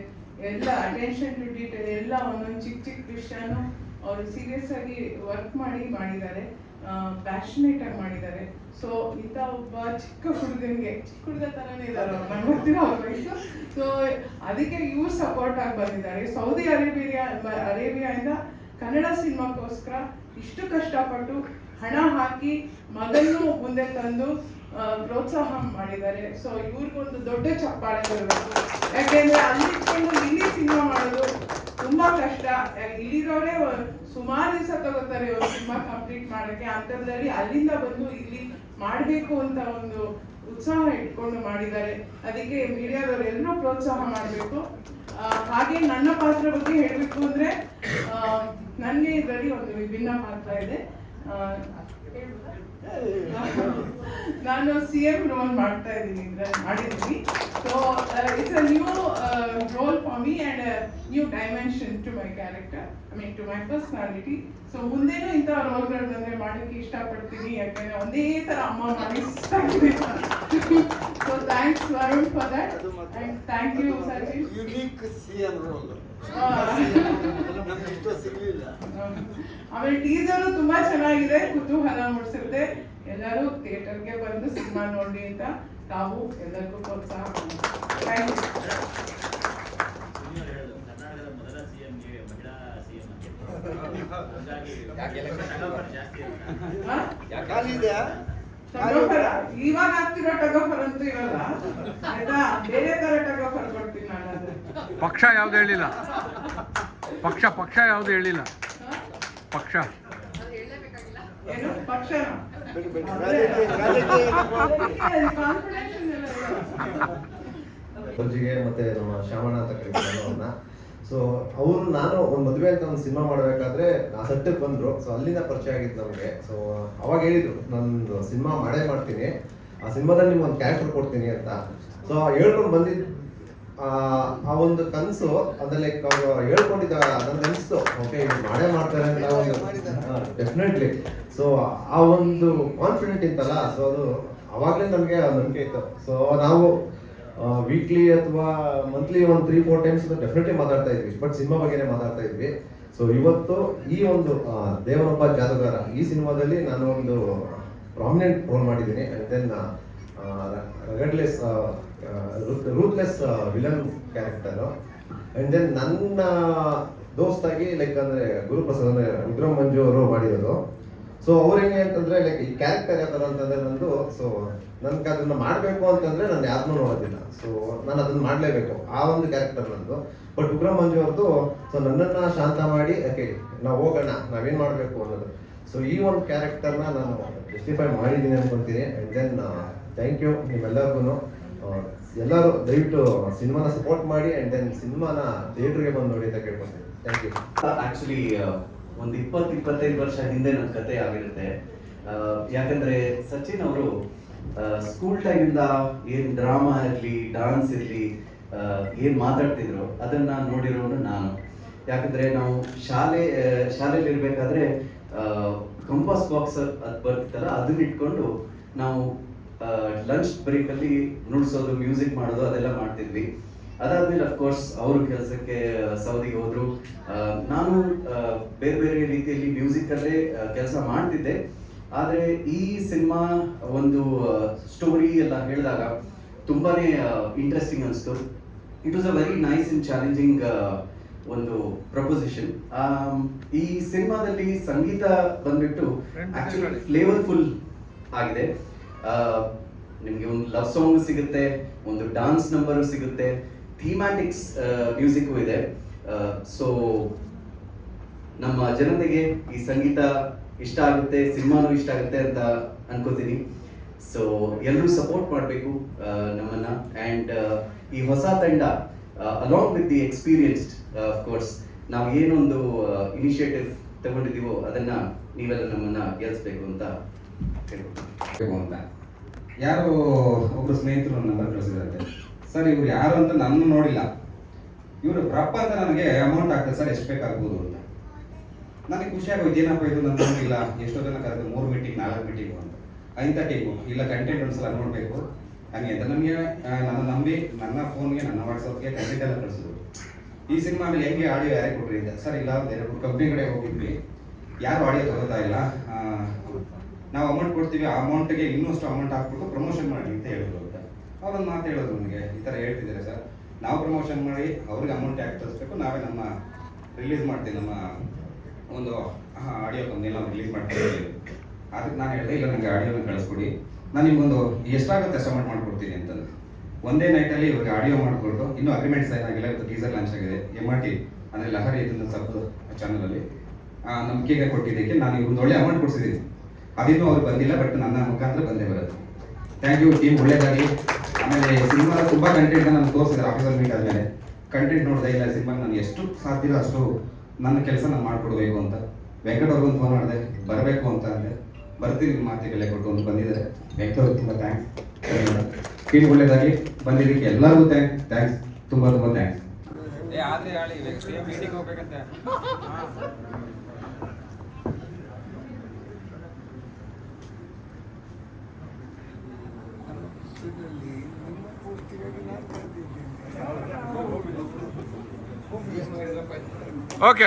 Speaker 10: ಎಲ್ಲ ಅಟೆನ್ಷನ್ ಟು ಡೀಟೇಲ್, ಎಲ್ಲ ಒಂದೊಂದು ಚಿಕ್ಕ ವಿಷಯನೂ ಅವರು ಸೀರಿಯಸ್ ಆಗಿ ವರ್ಕ್ ಮಾಡಿದ್ದಾರೆ. ಪ್ಯಾಷನೇಟ್ ಆಗಿ ಮಾಡಿದ್ದಾರೆ. ಸೊ ಇಂಥ ಒಬ್ಬ ಚಿಕ್ಕ ಹುಡುಗ ತರನೇ ಇದ್ದಾರೆ, ನಂಗೆ ಗೊತ್ತಿರೋ ಅವ್ರ ವಯಸ್ಸು. ಸೊ ಅದಕ್ಕೆ ಇವ್ರು ಸಪೋರ್ಟ್ ಆಗಿ ಬಂದಿದ್ದಾರೆ. ಸೌದಿ ಅರೇಬಿಯಾದಿಂದ ಕನ್ನಡ ಸಿನಿಮಾಕ್ಕೋಸ್ಕರ ಇಷ್ಟು ಕಷ್ಟಪಟ್ಟು ಹಣ ಹಾಕಿ ಮಗನ್ನು ಮುಂದೆ ತಂದು ಪ್ರೋತ್ಸಾಹ ಮಾಡಿದ್ದಾರೆ. ಸೊ ಇವ್ರಿಗೊಂದು ದೊಡ್ಡ ಚಪ್ಪಾಳೆ ಬರಬೇಕು. ಯಾಕೆಂದ್ರೆ ಅಲ್ಲಿಟ್ಕೊಂಡು ಇಲ್ಲಿ ಸಿನಿಮಾ ಮಾಡೋದು ತುಂಬಾ ಕಷ್ಟ. ಇಲ್ಲಿರೋರೇ ಸುಮಾರು ದಿವಸ ತಗೋತಾರೆ ಒಂದು ಸಿನಿಮಾ ಕಂಪ್ಲೀಟ್ ಮಾಡೋಕ್ಕೆ. ಅಂಥದ್ರಲ್ಲಿ ಅಲ್ಲಿಂದ ಬಂದು ಇಲ್ಲಿ ಮಾಡಬೇಕು ಅಂತ ಒಂದು ಉತ್ಸಾಹ ಇಟ್ಕೊಂಡು ಮಾಡಿದ್ದಾರೆ. ಅದಕ್ಕೆ ಮೀಡಿಯಾದವ್ರು ಎಲ್ಲರೂ ಪ್ರೋತ್ಸಾಹ ಮಾಡಬೇಕು. ಹಾಗೆ ನನ್ನ ಪಾತ್ರ ಬಗ್ಗೆ ಹೇಳಬೇಕು ಅಂದ್ರೆ ನನಗೆ ಇದರಲ್ಲಿ ಒಂದು ವಿಭಿನ್ನ ಪಾತ್ರ ಇದೆ. ನಾನು CM ರೋಲ್ ಮಾಡ್ತಾ ಇದ್ದೀನಿ, ಮಾಡಿದ್ದೀನಿ. So it's a new role for me and new dimension to my character, to my personality. So ಮುಂದೇನೂ ಇಂಥ ರೋಲ್ಗಳು ಬಂದರೆ ಮಾಡೋಕ್ಕೆ ಇಷ್ಟಪಡ್ತೀನಿ. ಯಾಕಂದರೆ ಒಂದೇ ಥರ ಅಮ್ಮ ಮಾಡಿ ಇಷ್ಟ ಆಗಿದೆ. So thanks Varun for that and thank you Sachin.
Speaker 5: Unique CM role.
Speaker 10: ಆಮೇಲೆ ಟೀಸರು ತುಂಬಾ ಚೆನ್ನಾಗಿದೆ, ಕುತೂಹಲ ಮೂಡಿಸುತ್ತೆ. ಎಲ್ಲರೂ ಥಿಯೇಟರ್ಗೆ ಬಂದು ಸಿನಿಮಾ ನೋಡಿ ಅಂತ ತಾವು ಎಲ್ಲರಿಗೂ ಪ್ರೋತ್ಸಾಹ ಮಾಡಿ. Thank you. ಇವಾಗ ಆಗ್ತಿರೋ ಟಗಫರ್ ಅಂತೂ ಇರಲ್ಲ ಆಯ್ತಾ, ಬೇರೆ ತರ ಟಗಫರ್ ಕೊಡ್ತೀನಿ ನಾನು.
Speaker 6: ಪಕ್ಷ ಯಾವ್ದು ಹೇಳಿಲ್ಲ, ಪಕ್ಷ ಯಾವ್ದು ಹೇಳಿಲ್ಲ. ಪಕ್ಷ
Speaker 10: ಏನು ಪಕ್ಷನ
Speaker 11: ಮಂಜಿಗೆ ಮತ್ತೆ ನಮ್ಮ ಶ್ಯಾಮಣ್ಣ ಅಂತ ಕರೀತಾರೆ ಅವ್ರನ್ನ. ಸೊ ಅವರು ನಾನು ಒಂದು ಮದುವೆ ಅಂತ ಒಂದು ಸಿನಿಮಾ ಮಾಡಬೇಕಾದ್ರೆ ಆ ಸೆಟ್ಟಕ್ಕೆ ಬಂದರು. ಸೊ ಅಲ್ಲಿಂದ ಪರಿಚಯ ಆಗಿದ್ದು ನಮಗೆ. ಸೊ ಅವಾಗ ಹೇಳಿದ್ರು ನಾನು ಸಿನಿಮಾ ಮಾಡ್ತೀನಿ, ಆ ಸಿನಿಮಾದಲ್ಲಿ ನಿಮ್ಗೆ ಒಂದು ಕ್ಯಾರೆಕ್ಟರ್ ಕೊಡ್ತೀನಿ ಅಂತ. ಸೊ ಹೇಳ್ಕೊಂಡು ಬಂದಿದ್ದು ಆ ಒಂದು ಕನಸು ಅಂದ್ರೆ ಲೈಕ್ ಅವರು ಹೇಳ್ಕೊಂಡಿದ್ದ ನನಗೆ ಅನಿಸ್ತು ಓಕೆ ಮಾಡ್ತಾರೆ ಅಂತ ಒಂದು ಡೆಫಿನೆಟ್ಲಿ. ಸೊ ಆ ಒಂದು ಕಾನ್ಫಿಡೆಂಟ್ ಇತ್ತಲ್ಲ, ಸೊ ಅದು ಅವಾಗಲೇ ನಮಗೆ ನಂಬಿಕೆ ಇತ್ತು. ಸೊ ನಾವು ವೀಕ್ಲಿ ಅಥವಾ ಮಂತ್ಲಿ ಒಂದು 3-4 ಟೈಮ್ಸ್ ಡೆಫಿನೆಟ್ಲಿ ಮಾತಾಡ್ತಾ ಇದ್ವಿ, ಬಟ್ ಸಿನಿಮಾ ಬಗ್ಗೆನೇ ಮಾತಾಡ್ತಾ ಇದ್ವಿ. ಸೊ ಇವತ್ತು ಈ ಒಂದು ದೇವನೊಬ್ಬ ಜಾದೂಗಾರ ಈ ಸಿನಿಮಾದಲ್ಲಿ ನಾನು ಒಂದು ಪ್ರಾಮಿನೆಂಟ್ ರೋಲ್ ಮಾಡಿದ್ದೀನಿ. And then regardless ruthless villain character. And then ನನ್ನ ದೋಸ್ತಾಗಿ ಲೈಕ್ ಅಂದರೆ ಗುರುಪ್ರಸಾದ್ ಅಂದರೆ ಉಗ್ರಂ ಮಂಜು ಅವರು ಮಾಡಿರೋದು. ಸೊ ಅವ್ರು ಹೆಂಗೆ ಅಂತಂದರೆ ಲೈಕ್ ಈ ಕ್ಯಾರೆಕ್ಟರ್ ಯಾವ ಥರ ಅಂತಂದರೆ ನಂದು, ಸೊ ನನ್ಗೆ ಅದನ್ನು ಮಾಡಬೇಕು ಅಂತಂದರೆ ನಾನು ಯಾರನ್ನೂ ನೋಡೋದಿಲ್ಲ. ಸೊ ನಾನು ಅದನ್ನು ಮಾಡಲೇಬೇಕು, ಆ ಒಂದು ಕ್ಯಾರೆಕ್ಟರ್ ನಂದು. ಬಟ್ ಉಗ್ರಂ ಮಂಜು ಅವ್ರದ್ದು ಸೊ ನನ್ನನ್ನು ಶಾಂತ ಮಾಡಿ ಓಕೆ ನಾವು ಹೋಗೋಣ, ನಾವೇನು ಮಾಡಬೇಕು ಅನ್ನೋದು. ಸೊ ಈ ಒಂದು ಕ್ಯಾರೆಕ್ಟರ್ನ ನಾನು ಜಸ್ಟಿಫೈ ಮಾಡಿದ್ದೀನಿ ಅನ್ಕೊತೀನಿ. ಆ್ಯಂಡ್ ದೆನ್ ಥ್ಯಾಂಕ್ ಯು ನಿಮ್ಮೆಲ್ಲರಿಗೂ. ಎಲ್ಲರೂ ದಯವಿಟ್ಟು ಸಿನಿಮಾನ ಸಪೋರ್ಟ್ ಮಾಡಿ ಆ್ಯಂಡ್ ದೆನ್ ಸಿನಿಮಾನ ಥಿಯೇಟ್ರಿಗೆ ಬಂದು ನೋಡಿ ಅಂತ ಕೇಳ್ಕೊತೀನಿ. Thank you.
Speaker 12: ಆ್ಯಕ್ಚುಲಿ ಒಂದು 20-25 ವರ್ಷ ಹಿಂದೆ ನನ್ನ ಕತೆ ಆಗಿರುತ್ತೆ. ಯಾಕಂದರೆ ಸಚಿನ್ ಅವರು ಸ್ಕೂಲ್ ಟೈಮಿಂದ ಏನು ಡ್ರಾಮಾ ಇರಲಿ, ಡಾನ್ಸ್ ಇರಲಿ, ಏನು ಮಾತಾಡ್ತಿದ್ರು ಅದನ್ನು ನೋಡಿರೋನು ನಾನು. ಯಾಕಂದರೆ ನಾವು ಶಾಲೆಯಲ್ಲಿ ಇರಬೇಕಾದ್ರೆ ಕಂಪಾಸ್ ಬಾಕ್ಸ್ ಅದು ಬರ್ತಿತ್ತಲ್ಲ, ಅದನ್ನ ಇಟ್ಕೊಂಡು ನಾವು ಲಂಚ್ ಬ್ರೇಕಲ್ಲಿ ನುಡ್ಸೋದು, ಮ್ಯೂಸಿಕ್ ಮಾಡೋದು ಅದೆಲ್ಲ ಮಾಡ್ತಿದ್ವಿ. ಅದಾದ್ಮೇಲೆ ಅಫ್ಕೋರ್ಸ್ ಅವರು ಕೆಲಸಕ್ಕೆ ಸೌದಿಗೆ ಹೋದ್ರು. ನಾನು ಬೇರೆ ಬೇರೆ ರೀತಿಯಲ್ಲಿ ಮ್ಯೂಸಿಕಲ್ಲೇ ಕೆಲಸ ಮಾಡ್ತಿದ್ದೆ. ಆದರೆ ಈ ಸಿನಿಮಾ ಒಂದು ಸ್ಟೋರಿ ಎಲ್ಲ ಹೇಳಿದಾಗ ತುಂಬಾ ಇಂಟ್ರೆಸ್ಟಿಂಗ್ ಅನಿಸ್ತು. It was a very nice and challenging ಒಂದು ಪ್ರಪೋಸಿಷನ್. ಈ ಸಿನಿಮಾದಲ್ಲಿ ಸಂಗೀತ ಬಂದ್ಬಿಟ್ಟು ಆಕ್ಚುಲಿ ಫ್ಲೇವರ್ಫುಲ್ ಆಗಿದೆ. ನಿಮಗೆ ಒಂದು ಲವ್ ಸಾಂಗ್ ಸಿಗುತ್ತೆ, ಒಂದು ಡಾನ್ಸ್ ನಂಬರು ಸಿಗುತ್ತೆ, ಥೀಮ್ಯಾಟಿಕ್ಸ್ ಮ್ಯೂಸಿಕ್ಕು ಇದೆ. ಸೊ ನಮ್ಮ ಜನತೆಗೆ ಈ ಸಂಗೀತ ಇಷ್ಟ ಆಗುತ್ತೆ, ಸಿನಿಮಾನು ಇಷ್ಟ ಆಗುತ್ತೆ ಅಂತ ಅನ್ಕೋತೀನಿ. ಸೊ ಎಲ್ಲರೂ ಸಪೋರ್ಟ್ ಮಾಡಬೇಕು ನಮ್ಮನ್ನು. ಆ್ಯಂಡ್ ಈ ಹೊಸ ತಂಡ along with the experienced of course ನಾವು ಏನೊಂದು ಇನಿಷಿಯೇಟಿವ್ ತಗೊಂಡಿದ್ದೀವೋ ಅದನ್ನು ನೀವೆಲ್ಲ ನಮ್ಮನ್ನು ಗೆಲ್ಲಿಸ್ಬೇಕು ಅಂತ
Speaker 7: ಹೇಳ್ಬೇಕು ಅಂತ. ಯಾರು ಒಬ್ಬರು ಸ್ನೇಹಿತರು ನಂಬರ್ ಕಳಿಸಿದಂತೆ, ಸರ್ ಇವ್ರು ಯಾರು ಅಂತ ನಾನು ನೋಡಿಲ್ಲ, ಇವರು ರಪ್ಪ ಅಂತ ನನಗೆ ಅಮೌಂಟ್ ಆಗ್ತದೆ ಸರ್, ಎಷ್ಟು ಬೇಕಾಗ್ಬೋದು ಅಂತ. ನನಗೆ ಖುಷಿ ಆಗೋಯ್ತು, ಏನಪ್ಪ ಇದು ನನ್ನ ಇಲ್ಲ ಎಷ್ಟೋ ಜನ ಕರೆದು 3 ಮೀಟಿಂಗ್ 4 ಮೀಟಿಂಗು ಅಂತ. ಇಂಥ ಟೀಮು ಇಲ್ಲ, ಕಂಟೆಂಟ್ ಒಂದ್ಸಲ ನೋಡಬೇಕು ಹಾಗೆ ಅಂತ ನಮಗೆ ನನ್ನ ನಂಬಿ ನನ್ನ ಫೋನ್ಗೆ ನನ್ನ ವಾಟ್ಸಪ್ಗೆ ಕಂಟೆಂಟ್ ಎಲ್ಲ ಕಳಿಸಿದ್ರು. ಈ ಸಿನಿಮಾ ಮೇಲೆ ಹೆಂಗೆ ಆಡಿಯೋ ಯಾರೇ ಕೊಟ್ರಿ ಅಂತ. ಸರ್ ಇಲ್ಲ, ಒಂದು 2 ಕಂಪ್ನಿ ಕಡೆ ಹೋಗಿದ್ವಿ, ಯಾರು ಆಡಿಯೋ ತಗೋತಾ ಇಲ್ಲ, ನಾವು ಅಮೌಂಟ್ ಕೊಡ್ತೀವಿ, ಆ ಅಮೌಂಟ್ಗೆ ಇನ್ನಷ್ಟು ಅಮೌಂಟ್ ಹಾಕ್ಬಿಟ್ಟು ಪ್ರಮೋಷನ್ ಮಾಡಿ ಅಂತ ಹೇಳಿದ್ರು ಅಂತ. ಅವರೊಂದು ಮಾತು ಹೇಳೋದು ನನಗೆ, ಈ ಥರ ಹೇಳ್ತಿದ್ದಾರೆ ಸರ್, ನಾವು ಪ್ರಮೋಷನ್ ಮಾಡಿ ಅವ್ರಿಗೆ ಅಮೌಂಟ್ ಯಾಕೆ ತರಿಸ್ಬೇಕು, ನಾವೇ ನಮ್ಮ ರಿಲೀಸ್ ಮಾಡ್ತೀವಿ, ನಮ್ಮ ಒಂದು ಆಡಿಯೋಕೊಂದೆಲ್ಲ ನಾವು ರಿಲೀಸ್ ಮಾಡ್ತೀವಿ. ಅದಕ್ಕೆ ನಾನು ಹೇಳಿದೆ, ಇಲ್ಲ ನನಗೆ ಆಡಿಯೋನ ಕಳಿಸ್ಕೊಡಿ, ನಾನು ನಿಮ್ಗೊಂದು ಎಷ್ಟಾಗುತ್ತೆ ಅಷ್ಟು ಅಮೌಂಟ್ ಮಾಡಿಕೊಡ್ತೀನಿ ಅಂತಂದು. ಒಂದೇ ನೈಟಲ್ಲಿ ಇವ್ರಿಗೆ ಆಡಿಯೋ ಮಾಡಿಕೊಟ್ಟು, ಇನ್ನೂ ಅಗ್ರಿಮೆಂಟ್ ಸೈನ್ ಆಗಿಲ್ಲ, ಇವತ್ತು ಟೀಸರ್ ಲಾಂಚ್ ಆಗಿದೆ. MRT ಅಂದರೆ ಲಹರಿ ಇದನ್ನು ಸಬ್ ಚಾನಲಲ್ಲಿ ನಂಬಿಕೆಗೆ ಕೊಟ್ಟಿದ್ದಕ್ಕೆ ನಾನು ಒಂದು ಒಳ್ಳೆ ಅಮೌಂಟ್ ಕೊಡಿಸಿದ್ದೀನಿ. ಅದಿನ್ನೂ ಅವ್ರಿಗೆ ಬಂದಿಲ್ಲ, ಬಟ್ ನನ್ನ ಮುಖಾಂತರ ಬಂದೇ ಬರುತ್ತೆ. ಥ್ಯಾಂಕ್ ಯು ಟೀಮ್, ಒಳ್ಳೇದಾಗಿ. ಆಮೇಲೆ ಸಿನಿಮಾ ತುಂಬ ಕಂಟೆಂಟ್ ನಾನು ತೋರಿಸಿದ್ರೆ ಆಫೀಸಲ್ಲಿ ಮೀಟ್ ಆದಮೇಲೆ ಕಂಟೆಂಟ್ ನೋಡಿದೆ, ಇಲ್ಲ ಸಿನಿಮಾ ನಾನು ಎಷ್ಟು ಸಾಧ್ಯ ಅಷ್ಟು ನನ್ನ ಕೆಲಸ ನಾನು ಮಾಡಿಕೊಡ್ಬೇಕು ಅಂತ. ವೆಂಕಟ್ ಅವ್ರಿಗೊಂದು ಫೋನ್ ಮಾಡಿದೆ, ಬರಬೇಕು ಅಂತ ಅಂದೆ, ಬರ್ತೀನಿ ನಿಮ್ಮ ಮಾತಿಗೆ ಬೆಲೆ ಕೊಟ್ಟು ಒಂದು ಬಂದಿದ್ದಾರೆ. ವೆಂಕಟ್ ಅವ್ರಿಗೆ ತುಂಬ ಥ್ಯಾಂಕ್ಸ್. ಟೀಮ್ ಒಳ್ಳೇದಾಗಿ ಬಂದಿದ್ದಕ್ಕೆ ಎಲ್ಲರಿಗೂ ಥ್ಯಾಂಕ್ಸ್, ತುಂಬ ತುಂಬ ಥ್ಯಾಂಕ್ಸ್.
Speaker 6: ಮೀಟಿಂಗ್ ಹೋಗ್ಬೇಕಂತೆ. ಓಕೆ.